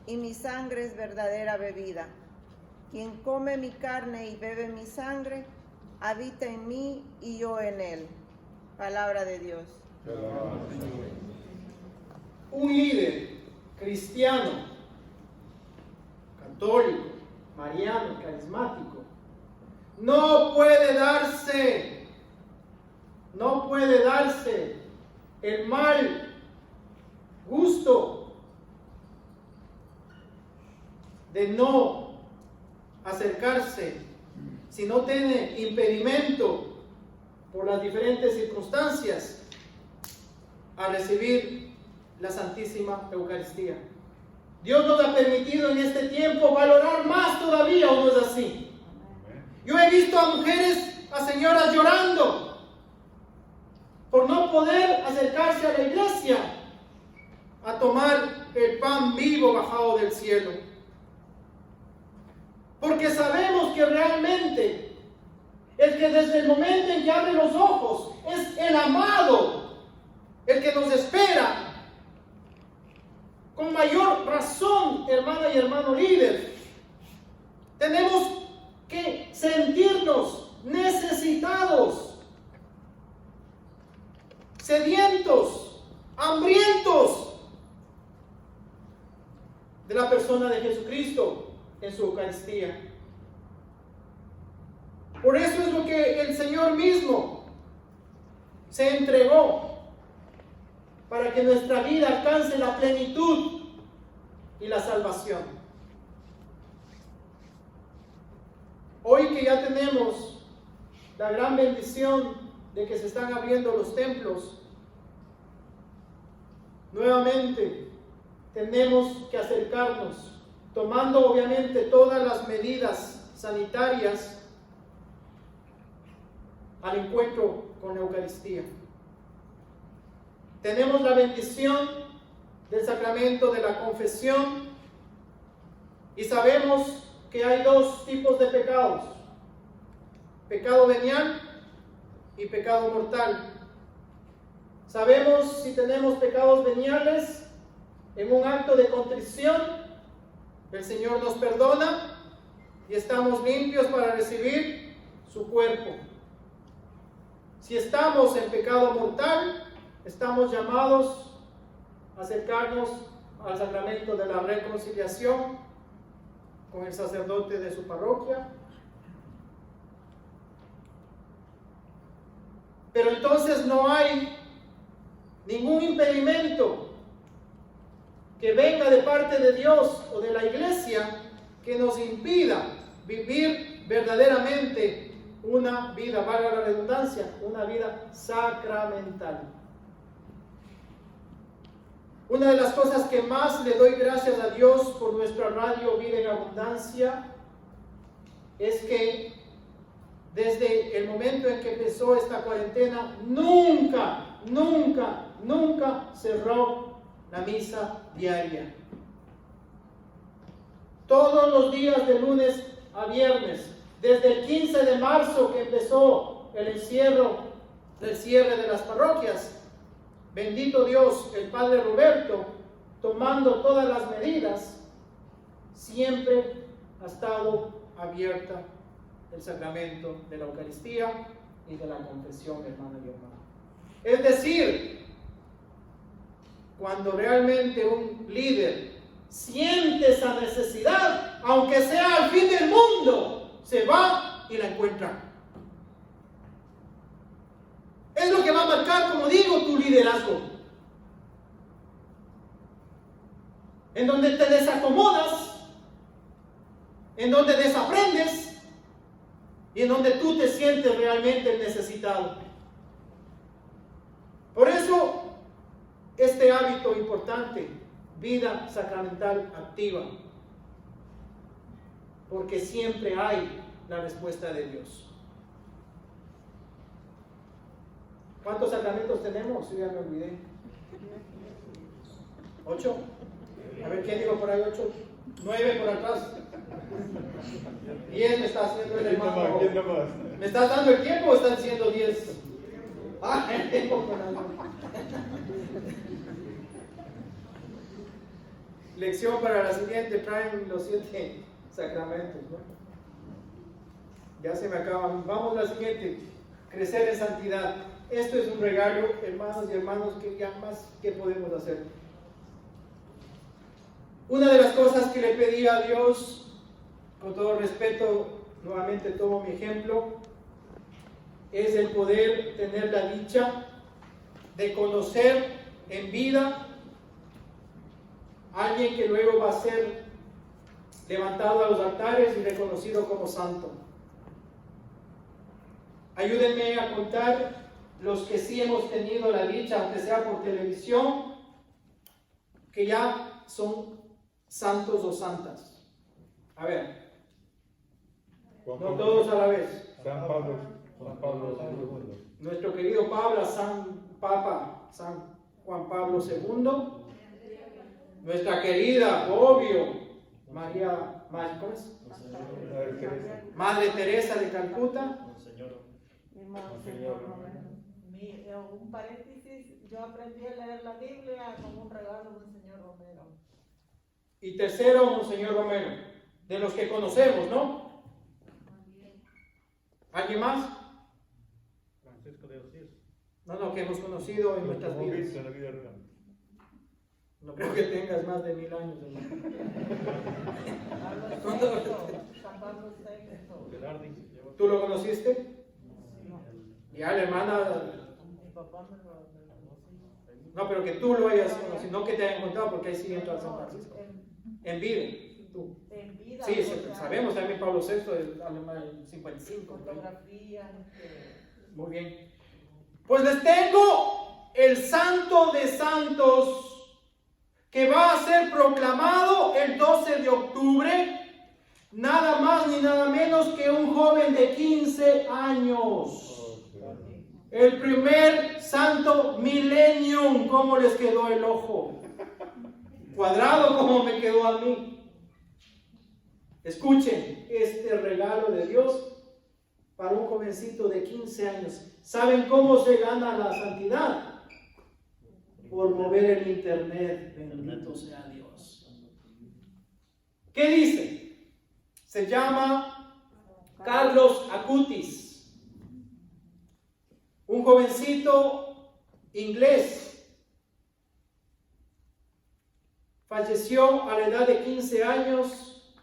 [SPEAKER 3] y mi sangre es verdadera bebida. Quien come mi carne y bebe mi sangre, habita en mí y yo en él. Palabra de Dios.
[SPEAKER 1] Un líder cristiano, católico, mariano, carismático, no puede darse el mal gusto de no acercarse, si no tiene impedimento por las diferentes circunstancias, a recibir la Santísima Eucaristía. Dios nos ha permitido en este tiempo valorar más todavía, ¿o no es así? Yo he visto a mujeres, a señoras llorando por no poder acercarse a la iglesia a tomar el pan vivo bajado del cielo. Porque sabemos que realmente el que desde el momento en que abre los ojos es el amado, el que nos espera. Con mayor razón, hermana y hermano líder, tenemos que sentirnos necesitados, sedientos, hambrientos de la persona de Jesucristo en su Eucaristía. Por eso es lo que el Señor mismo se entregó, para que nuestra vida alcance la plenitud y la salvación. Hoy que ya tenemos la gran bendición de que se están abriendo los templos, nuevamente tenemos que acercarnos, tomando obviamente todas las medidas sanitarias, al encuentro con la Eucaristía. Tenemos la bendición del sacramento de la confesión y sabemos que hay dos tipos de pecados: pecado venial y pecado mortal. Sabemos si tenemos pecados veniales, en un acto de contrición, el Señor nos perdona y estamos limpios para recibir su cuerpo. Si estamos en pecado mortal, estamos llamados a acercarnos al sacramento de la reconciliación con el sacerdote de su parroquia. Pero entonces no hay ningún impedimento que venga de parte de Dios o de la iglesia que nos impida vivir verdaderamente una vida, valga la redundancia, una vida sacramental. Una de las cosas que más le doy gracias a Dios por nuestra radio Vida en Abundancia es que desde el momento en que empezó esta cuarentena, nunca cerró la misa diaria. Todos los días de lunes a viernes, desde el 15 de marzo que empezó el cierre de las parroquias, bendito Dios, el Padre Roberto, tomando todas las medidas, siempre ha estado abierta el sacramento de la Eucaristía y de la confesión, hermano y hermana. Es decir, cuando realmente un líder siente esa necesidad, aunque sea al fin del mundo, se va y la encuentra. Es lo que va a marcar, como digo, tu liderazgo. En donde te desacomodas, en donde desaprendes y en donde tú te sientes realmente necesitado. Por eso, este hábito importante, vida sacramental activa. porque siempre hay la respuesta de Dios. ¿Cuántos sacramentos tenemos? Yo ya me olvidé. 8. A ver, ¿quién digo por ahí? 8. 9 por atrás. 10 me está haciendo el hermano. ¿Me estás dando el tiempo o están siendo 10? Ah, el tiempo con algo. Lección para la siguiente, traen los 7 sacramentos, ¿no? Ya se me acaban. Vamos a la siguiente, crecer en santidad. Esto es un regalo, hermanos y hermanos, que ya más que podemos hacer. Una de las cosas que le pedí a Dios, con todo respeto, nuevamente tomo mi ejemplo, es el poder tener la dicha de conocer en vida a alguien que luego va a ser levantado a los altares y reconocido como santo. Ayúdenme a contar los que sí hemos tenido la dicha, aunque sea por televisión, que ya son santos o santas. A ver, no todos a la vez.
[SPEAKER 5] San Pablo II.
[SPEAKER 1] Nuestro querido Pablo, San Juan Pablo II. Nuestra querida, obvio, ¿cómo es? Madre Teresa de Calcuta.
[SPEAKER 6] Un paréntesis, yo aprendí a leer la Biblia con un regalo del señor Romero.
[SPEAKER 1] Y tercero, Monseñor Romero, de los que conocemos, ¿no? ¿Alguien más?
[SPEAKER 2] Francisco de Asís.
[SPEAKER 1] No, que hemos conocido en nuestras vidas. No creo que tengas más de 1000 años, hermano.
[SPEAKER 6] San Pablo VI.
[SPEAKER 1] ¿Tú lo conociste? Ya, la hermana.
[SPEAKER 6] Mi papá me lo
[SPEAKER 1] No, pero que tú lo hayas conocido, no que te hayan contado, porque ahí sí entra a San Francisco. En vida, tú.
[SPEAKER 6] En vida.
[SPEAKER 1] Sí, sabemos también Pablo VI, el 55.
[SPEAKER 6] Fotografías.
[SPEAKER 1] Muy bien. Pues les tengo el Santo de Santos, que va a ser proclamado el 12 de octubre, nada más ni nada menos que un joven de 15 años. El primer santo millennium. ¿Cómo les quedó el ojo? Cuadrado como me quedó a mí. Escuchen este regalo de Dios para un jovencito de 15 años. ¿Saben cómo se gana la santidad? Por mover el internet. Bendito sea Dios. ¿Qué dice? Se llama Carlos Acutis. Un jovencito inglés. Falleció a la edad de 15 años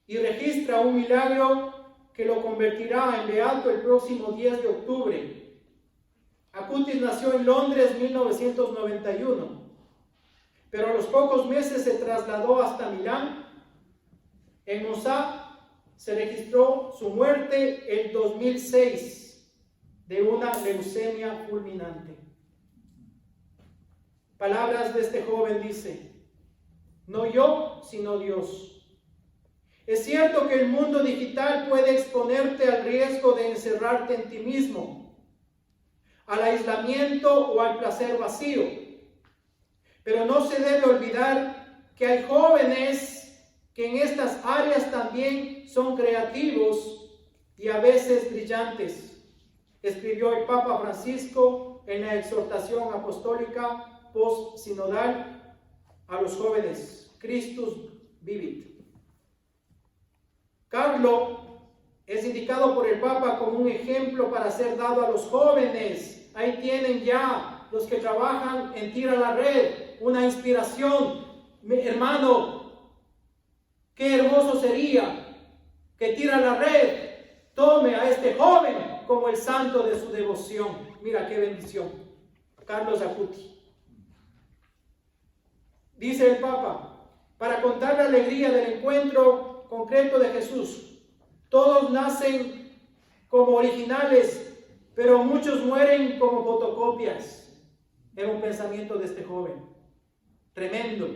[SPEAKER 1] y registra un milagro que lo convertirá en beato el próximo 10 de octubre. Acutis nació en Londres en 1991, pero a los pocos meses se trasladó hasta Milán. En Mosá se registró su muerte en 2006 de una leucemia fulminante. Palabras de este joven dice: no yo, sino Dios. Es cierto que el mundo digital puede exponerte al riesgo de encerrarte en ti mismo, al aislamiento o al placer vacío. Pero no se debe olvidar que hay jóvenes que en estas áreas también son creativos y a veces brillantes. Escribió el Papa Francisco en la exhortación apostólica post-sinodal a los jóvenes: Christus vivit. Carlo es indicado por el Papa como un ejemplo para ser dado a los jóvenes. Ahí tienen ya los que trabajan en Tira la Red, una inspiración. Hermano, qué hermoso sería que Tira la Red tome a este joven como el santo de su devoción. Mira qué bendición. Carlos Acutis. Dice el Papa, para contar la alegría del encuentro concreto de Jesús. Todos nacen como originales, pero muchos mueren como fotocopias. Era un pensamiento de este joven. Tremendo.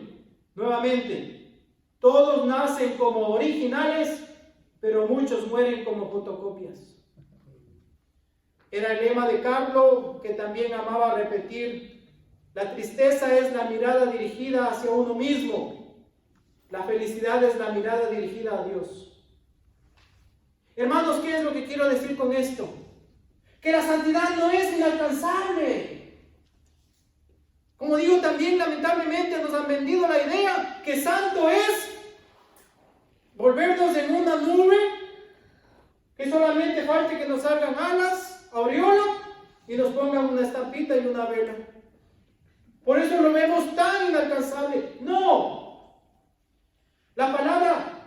[SPEAKER 1] Nuevamente, todos nacen como originales, pero muchos mueren como fotocopias. Era el lema de Carlo, que también amaba repetir: la tristeza es la mirada dirigida hacia uno mismo, la felicidad es la mirada dirigida a Dios. Hermanos, ¿qué es lo que quiero decir con esto? Que la santidad no es inalcanzable. Como digo, también lamentablemente nos han vendido la idea que santo es volvernos en una nube, que solamente falte que nos salgan alas, aureola, y nos pongan una estampita y una vela. Por eso lo vemos tan inalcanzable. No. La palabra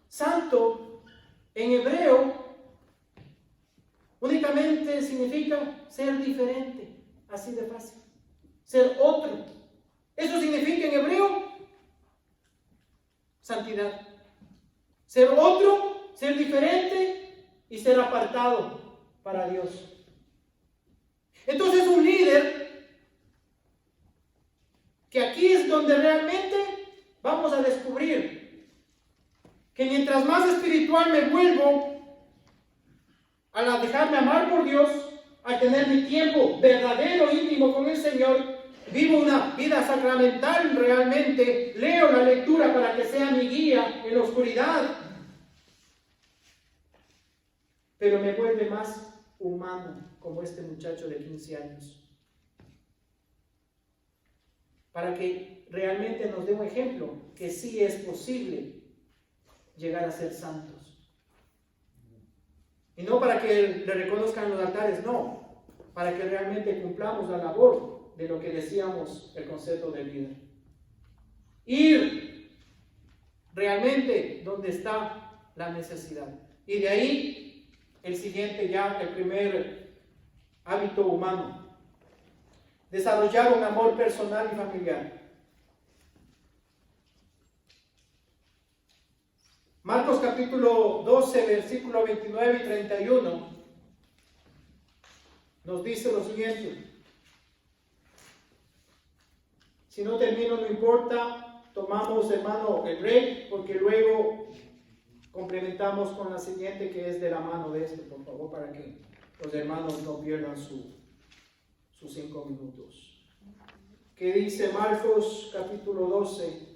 [SPEAKER 1] santo en hebreo únicamente significa ser diferente. Así de fácil. Ser otro. Eso significa en hebreo santidad. Ser otro, ser diferente y ser apartado para Dios. Entonces un líder, que aquí es donde realmente vamos a descubrir que mientras más espiritual me vuelvo, al dejarme amar por Dios, al tener mi tiempo verdadero, íntimo con el Señor, vivo una vida sacramental realmente, leo la lectura para que sea mi guía en la oscuridad, pero me vuelve más humano, como este muchacho de 15 años. Para que realmente nos dé un ejemplo que sí es posible llegar a ser santos. Y no para que le reconozcan los altares, no. Para que realmente cumplamos la labor de lo que decíamos el concepto de líder. Ir realmente donde está la necesidad. Y de ahí el siguiente ya, el primer hábito humano. Desarrollar un amor personal y familiar. Marcos capítulo 12, versículo 29 y 31 nos dice lo siguiente. Si no termino, no importa, tomamos, hermano, el break, porque luego complementamos con la siguiente, que es de la mano de este, por favor, para que los hermanos no pierdan sus 5 minutos. ¿Qué dice Marcos capítulo 12?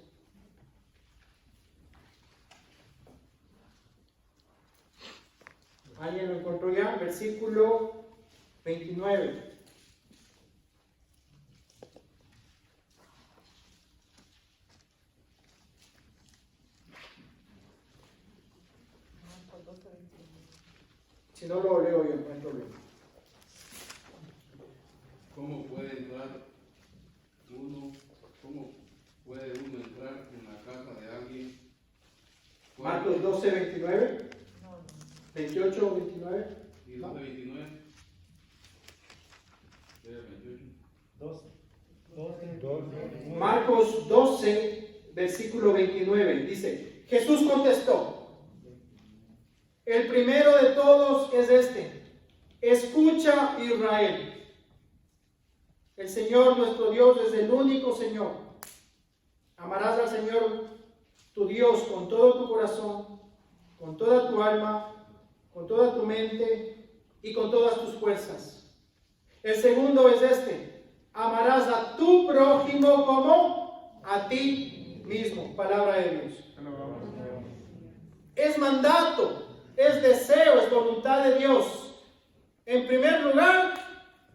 [SPEAKER 1] ¿Alguien lo encontró ya? Versículo 29. Si no lo leo yo, no hay problema.
[SPEAKER 7] ¿Cómo puede uno entrar en la casa de alguien?
[SPEAKER 1] Marcos 12, 29. 28 o 29.
[SPEAKER 7] ¿Y 12, 29? ¿Era 28?
[SPEAKER 5] 12.
[SPEAKER 1] Marcos 12, versículo 29. Dice, Jesús contestó: el primero de todos es este: escucha, Israel. El Señor nuestro Dios es el único Señor. Amarás al Señor tu Dios con todo tu corazón, con toda tu alma, con toda tu mente y con todas tus fuerzas. El segundo es este: amarás a tu prójimo como a ti mismo. Palabra de Dios. Es mandato, es deseo, es voluntad de Dios. En primer lugar,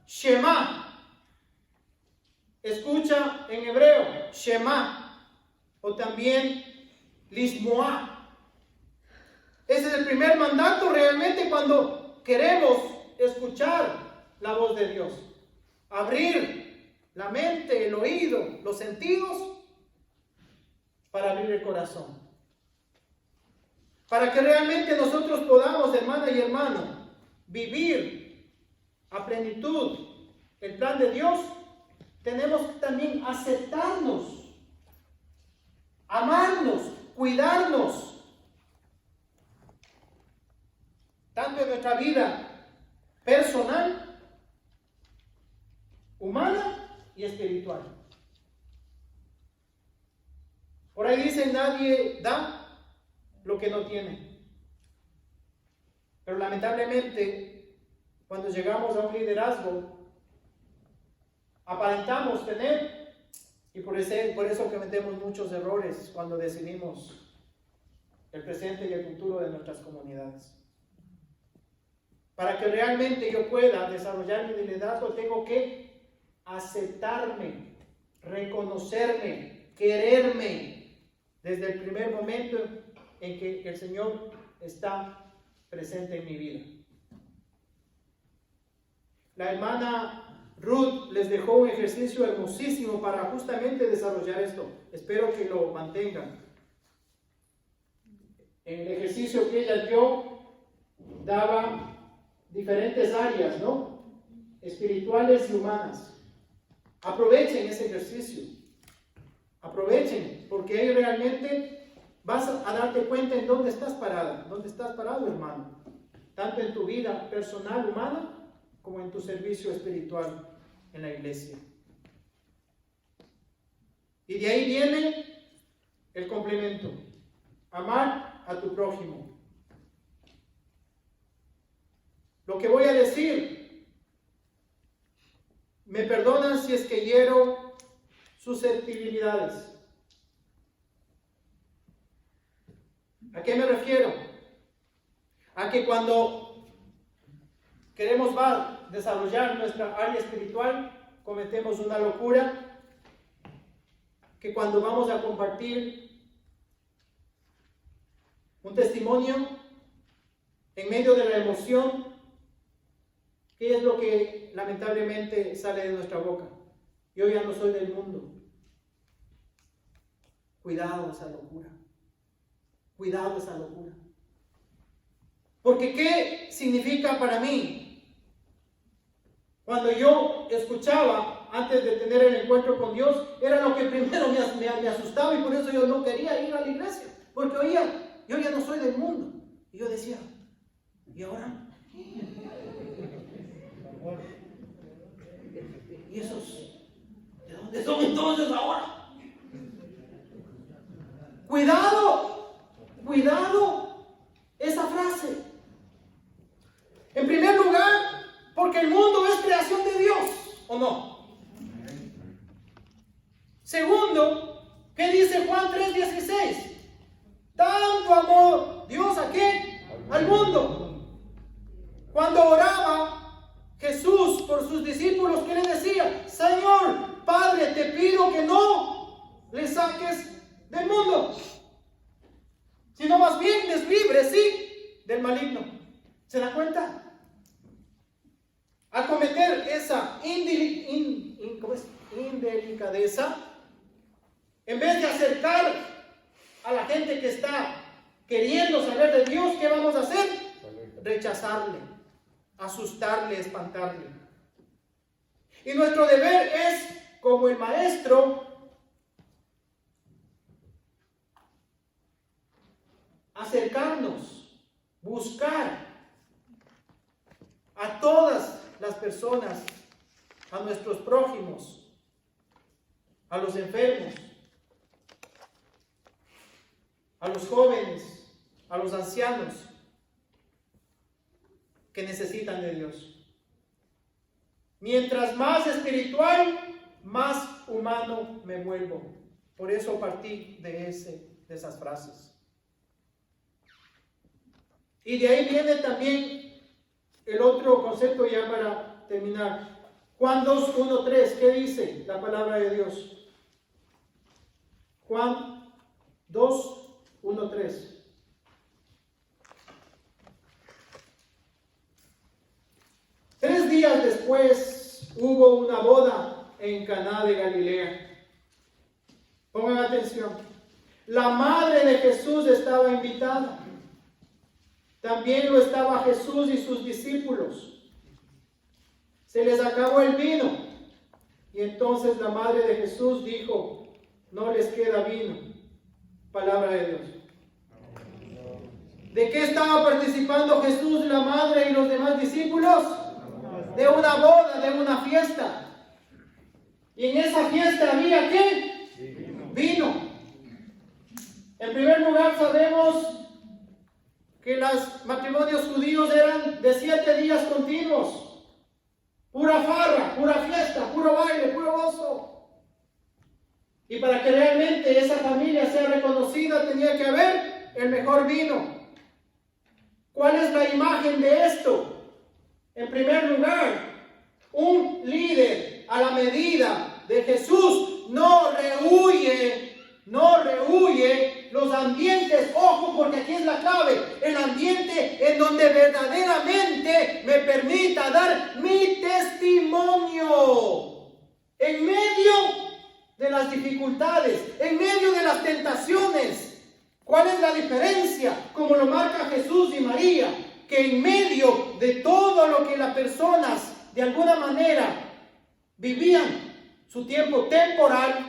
[SPEAKER 1] Shema. Escucha en hebreo, Shema, o también Lismoa. Ese es el primer mandato realmente cuando queremos escuchar la voz de Dios. Abrir la mente, el oído, los sentidos para abrir el corazón. Para que realmente nosotros podamos, hermana y hermano, vivir a plenitud el plan de Dios, tenemos que también aceptarnos, amarnos, cuidarnos, tanto en nuestra vida personal, humana y espiritual. Por ahí dice: nadie da lo que no tiene. Pero lamentablemente, cuando llegamos a un liderazgo, aparentamos tener, y por eso cometemos muchos errores cuando decidimos el presente y el futuro de nuestras comunidades. Para que realmente yo pueda desarrollar mi liderazgo, tengo que aceptarme, reconocerme, quererme desde el primer momento en que el Señor está presente en mi vida. La hermana Ruth les dejó un ejercicio hermosísimo para justamente desarrollar esto. Espero que lo mantengan. En el ejercicio que ella dio, daba diferentes áreas, ¿no? Espirituales y humanas. Aprovechen ese ejercicio. Aprovechen, porque ahí realmente vas a darte cuenta en dónde estás parada, dónde estás parado, hermano. Tanto en tu vida personal, humana, como en tu servicio espiritual en la iglesia. Y de ahí viene el complemento. Amar a tu prójimo. Lo que voy a decir, me perdonan si es que hiero susceptibilidades. ¿A qué me refiero? A que cuando queremos desarrollar nuestra área espiritual, cometemos una locura, que cuando vamos a compartir un testimonio, en medio de la emoción, ¿qué es lo que lamentablemente sale de nuestra boca? Yo ya no soy del mundo. Cuidado esa locura. Cuidado esa locura. Porque ¿qué significa para mí? Cuando yo escuchaba, antes de tener el encuentro con Dios, era lo que primero me asustaba, y por eso yo no quería ir a la iglesia. Porque oía, yo ya no soy del mundo. Y yo decía, ¿y ahora? ¿Y esos? ¿De dónde son entonces ahora? Cuidado, cuidado esa frase. En primer lugar, porque el mundo es creación de Dios, ¿o no? Segundo, ¿qué dice Juan 3:16? Tanto amó Dios ¿a qué? Al mundo. Cuando oraba Jesús por sus discípulos, ¿qué le decía? Señor, Padre, te pido que no le saques del mundo, sino más bien les libre, sí, del maligno. ¿Se da cuenta? Al cometer esa indelicadeza, en vez de acercar a la gente que está queriendo saber de Dios, ¿qué vamos a hacer? Rechazarle, asustarle, espantarle. Y nuestro deber es, como el maestro, acercarnos, buscar a todas las personas, a nuestros prójimos, a los enfermos, a los jóvenes, a los ancianos que necesitan de Dios. Mientras más espiritual, más humano me vuelvo. Por eso partí de esas frases. Y de ahí viene también el otro concepto, ya para terminar. Juan 2:1-3, ¿qué dice la palabra de Dios? Juan 2:1-3. Tres días después hubo una boda en Caná de Galilea. Pongan atención. La madre de Jesús estaba invitada. También lo estaba Jesús y sus discípulos. Se les acabó el vino. Y entonces la madre de Jesús dijo, no les queda vino. Palabra de Dios. ¿De qué estaba participando Jesús, la madre y los demás discípulos? De una boda, de una fiesta. Y en esa fiesta había ¿qué? Vino. En primer lugar sabemos que los matrimonios judíos eran de 7 días continuos. Pura farra, pura fiesta, puro baile, puro gozo. Y para que realmente esa familia sea reconocida tenía que haber el mejor vino. ¿Cuál es la imagen de esto? En primer lugar, un líder a la medida de Jesús no rehuye los ambientes. Ojo, porque aquí es la clave. El ambiente en donde verdaderamente me permita dar mi testimonio. En medio de las dificultades, en medio de las tentaciones. ¿Cuál es la diferencia? Como lo marca Jesús y María, que en medio de todo lo que las personas de alguna manera vivían, su tiempo temporal,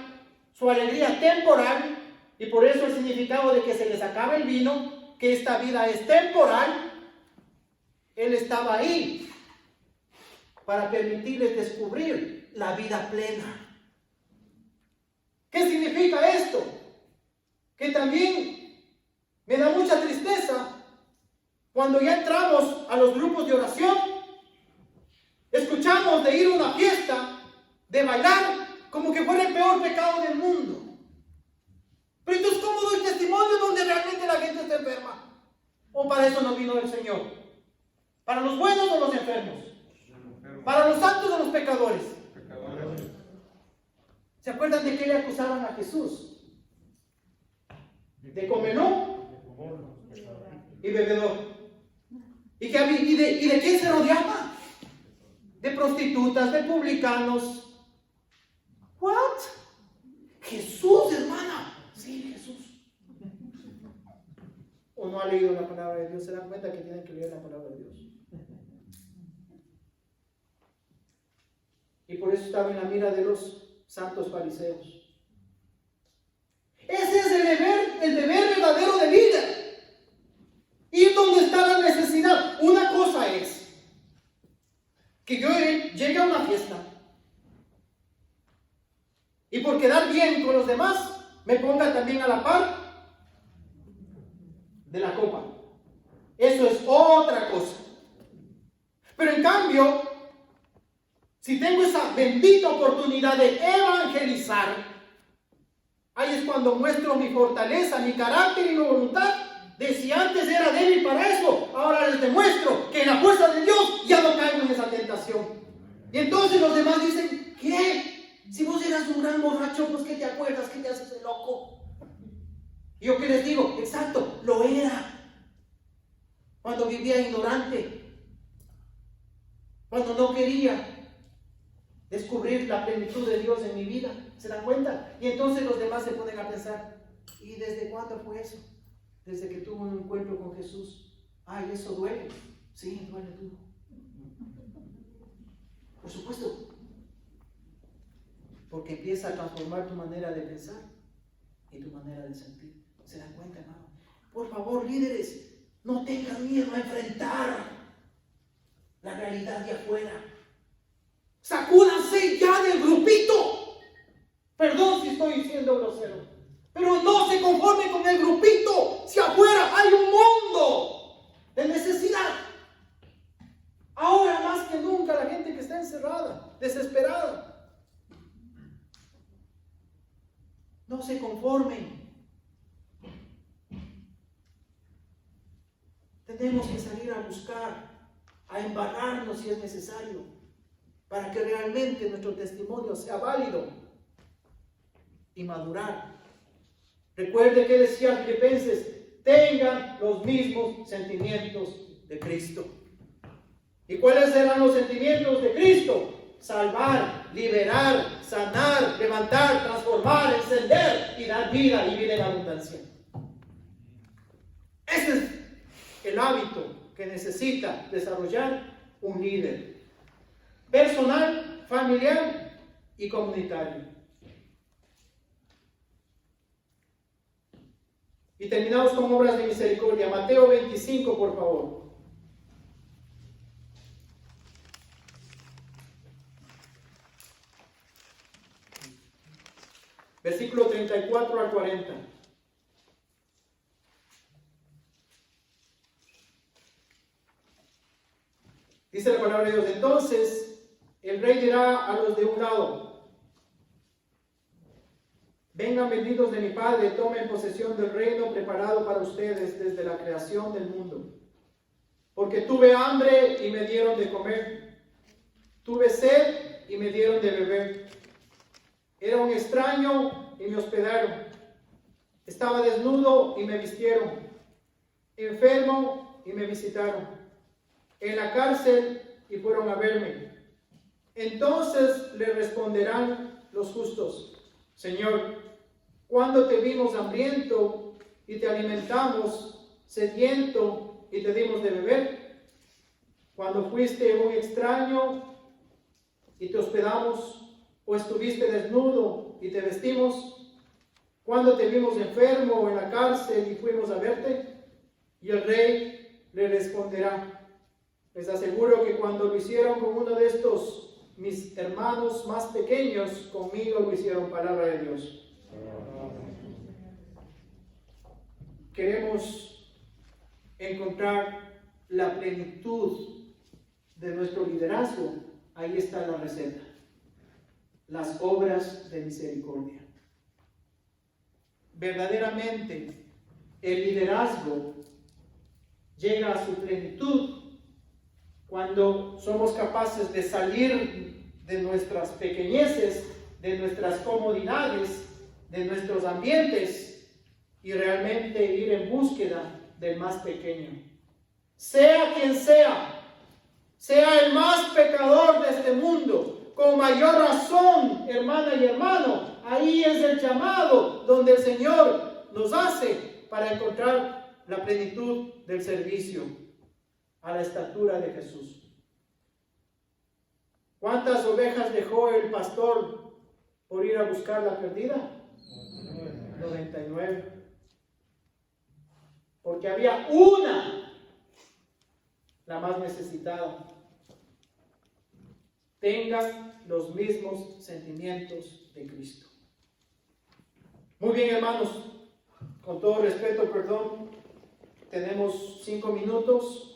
[SPEAKER 1] su alegría temporal, y por eso el significado de que se les acaba el vino, que esta vida es temporal, Él estaba ahí para permitirles descubrir la vida plena. ¿Qué significa esto? Que también me da mucha tristeza cuando ya entramos a los grupos de oración, escuchamos de ir a una fiesta, de bailar, como que fuera el peor pecado del mundo. Pero entonces, ¿cómo doy testimonio donde realmente la gente está enferma? ¿O para eso no vino el Señor? ¿Para los buenos o los enfermos? ¿Para los santos o los pecadores? ¿Se acuerdan de qué le acusaban a Jesús? De comelón y bebedor. ¿Y de quién se rodeaba? De prostitutas, de publicanos. ¿What? Jesús, hermana. Sí, Jesús. ¿O no ha leído la palabra de Dios? ¿Se dan cuenta que tienen que leer la palabra de Dios? Y por eso estaba en la mira de los santos fariseos. Ese es el deber verdadero del líder. Ir donde está la necesidad. Una cosa es que yo llegue a una fiesta y por quedar bien con los demás me ponga también a la par de la copa. Eso es otra cosa. Pero en cambio, si tengo esa bendita oportunidad de evangelizar, ahí es cuando muestro mi fortaleza, mi carácter y mi voluntad. De si antes era débil para eso, ahora les demuestro que en la fuerza de Dios ya no caigo en esa tentación. Y entonces los demás dicen, ¿qué? Si vos eras un gran borracho, pues ¿qué te acuerdas? ¿Qué te haces de loco? Y yo que les digo, exacto, lo era. Cuando vivía ignorante, cuando no quería descubrir la plenitud de Dios en mi vida. ¿Se dan cuenta? Y entonces los demás se ponen a pensar, ¿y desde cuándo fue eso? Desde que tuvo un encuentro con Jesús. Ay, ¿eso duele? Sí, duele tú. Por supuesto. Porque empieza a transformar tu manera de pensar y tu manera de sentir. ¿Se dan cuenta, hermano? Por favor, líderes, no tengan miedo a enfrentar la realidad de afuera. Sacúdanse ya del grupito. Perdón si estoy diciendo grosero, pero no se conformen con el grupito. Si afuera hay un mundo de necesidad. Ahora más que nunca la gente que está encerrada, desesperada. No se conformen. Tenemos que salir a buscar, a embarrarnos si es necesario, para que realmente nuestro testimonio sea válido y madurar. Recuerde que decía Filipenses, tengan los mismos sentimientos de Cristo. ¿Y cuáles serán los sentimientos de Cristo? Salvar, liberar, sanar, levantar, transformar, encender y dar vida y vida en abundancia. Ese es el hábito que necesita desarrollar un líder personal, familiar y comunitario. Y terminamos con obras de misericordia. Mateo 25, por favor. Versículo 34 al 40. palabra de Dios. Entonces el rey dirá a los de un lado: vengan benditos de mi Padre, tomen posesión del reino preparado para ustedes desde la creación del mundo. Porque tuve hambre y me dieron de comer, tuve sed y me dieron de beber, era un extraño y me hospedaron, estaba desnudo y me vistieron, enfermo y me visitaron, en la cárcel y fueron a verme. Entonces le responderán los justos: Señor, ¿cuándo te vimos hambriento y te alimentamos, sediento y te dimos de beber? ¿Cuando fuiste un extraño y te hospedamos, o estuviste desnudo y te vestimos? ¿Cuándo te vimos enfermo o en la cárcel y fuimos a verte? Y el rey le responderá: les aseguro que cuando lo hicieron con uno de estos mis hermanos más pequeños, conmigo lo hicieron. Palabra de Dios. Queremos encontrar la plenitud de nuestro liderazgo. Ahí está la receta: las obras de misericordia. Verdaderamente el liderazgo llega a su plenitud cuando somos capaces de salir de nuestras pequeñeces, de nuestras comodidades, de nuestros ambientes, y realmente ir en búsqueda del más pequeño. Sea quien sea el más pecador de este mundo, con mayor razón, hermana y hermano, ahí es el llamado donde el Señor nos hace para encontrar la plenitud del servicio a la estatura de Jesús. ¿Cuántas ovejas dejó el pastor por ir a buscar la perdida? 99. Porque había una, la más necesitada. Tengan los mismos sentimientos de Cristo. Muy bien, hermanos, con todo respeto, perdón, tenemos 5 minutos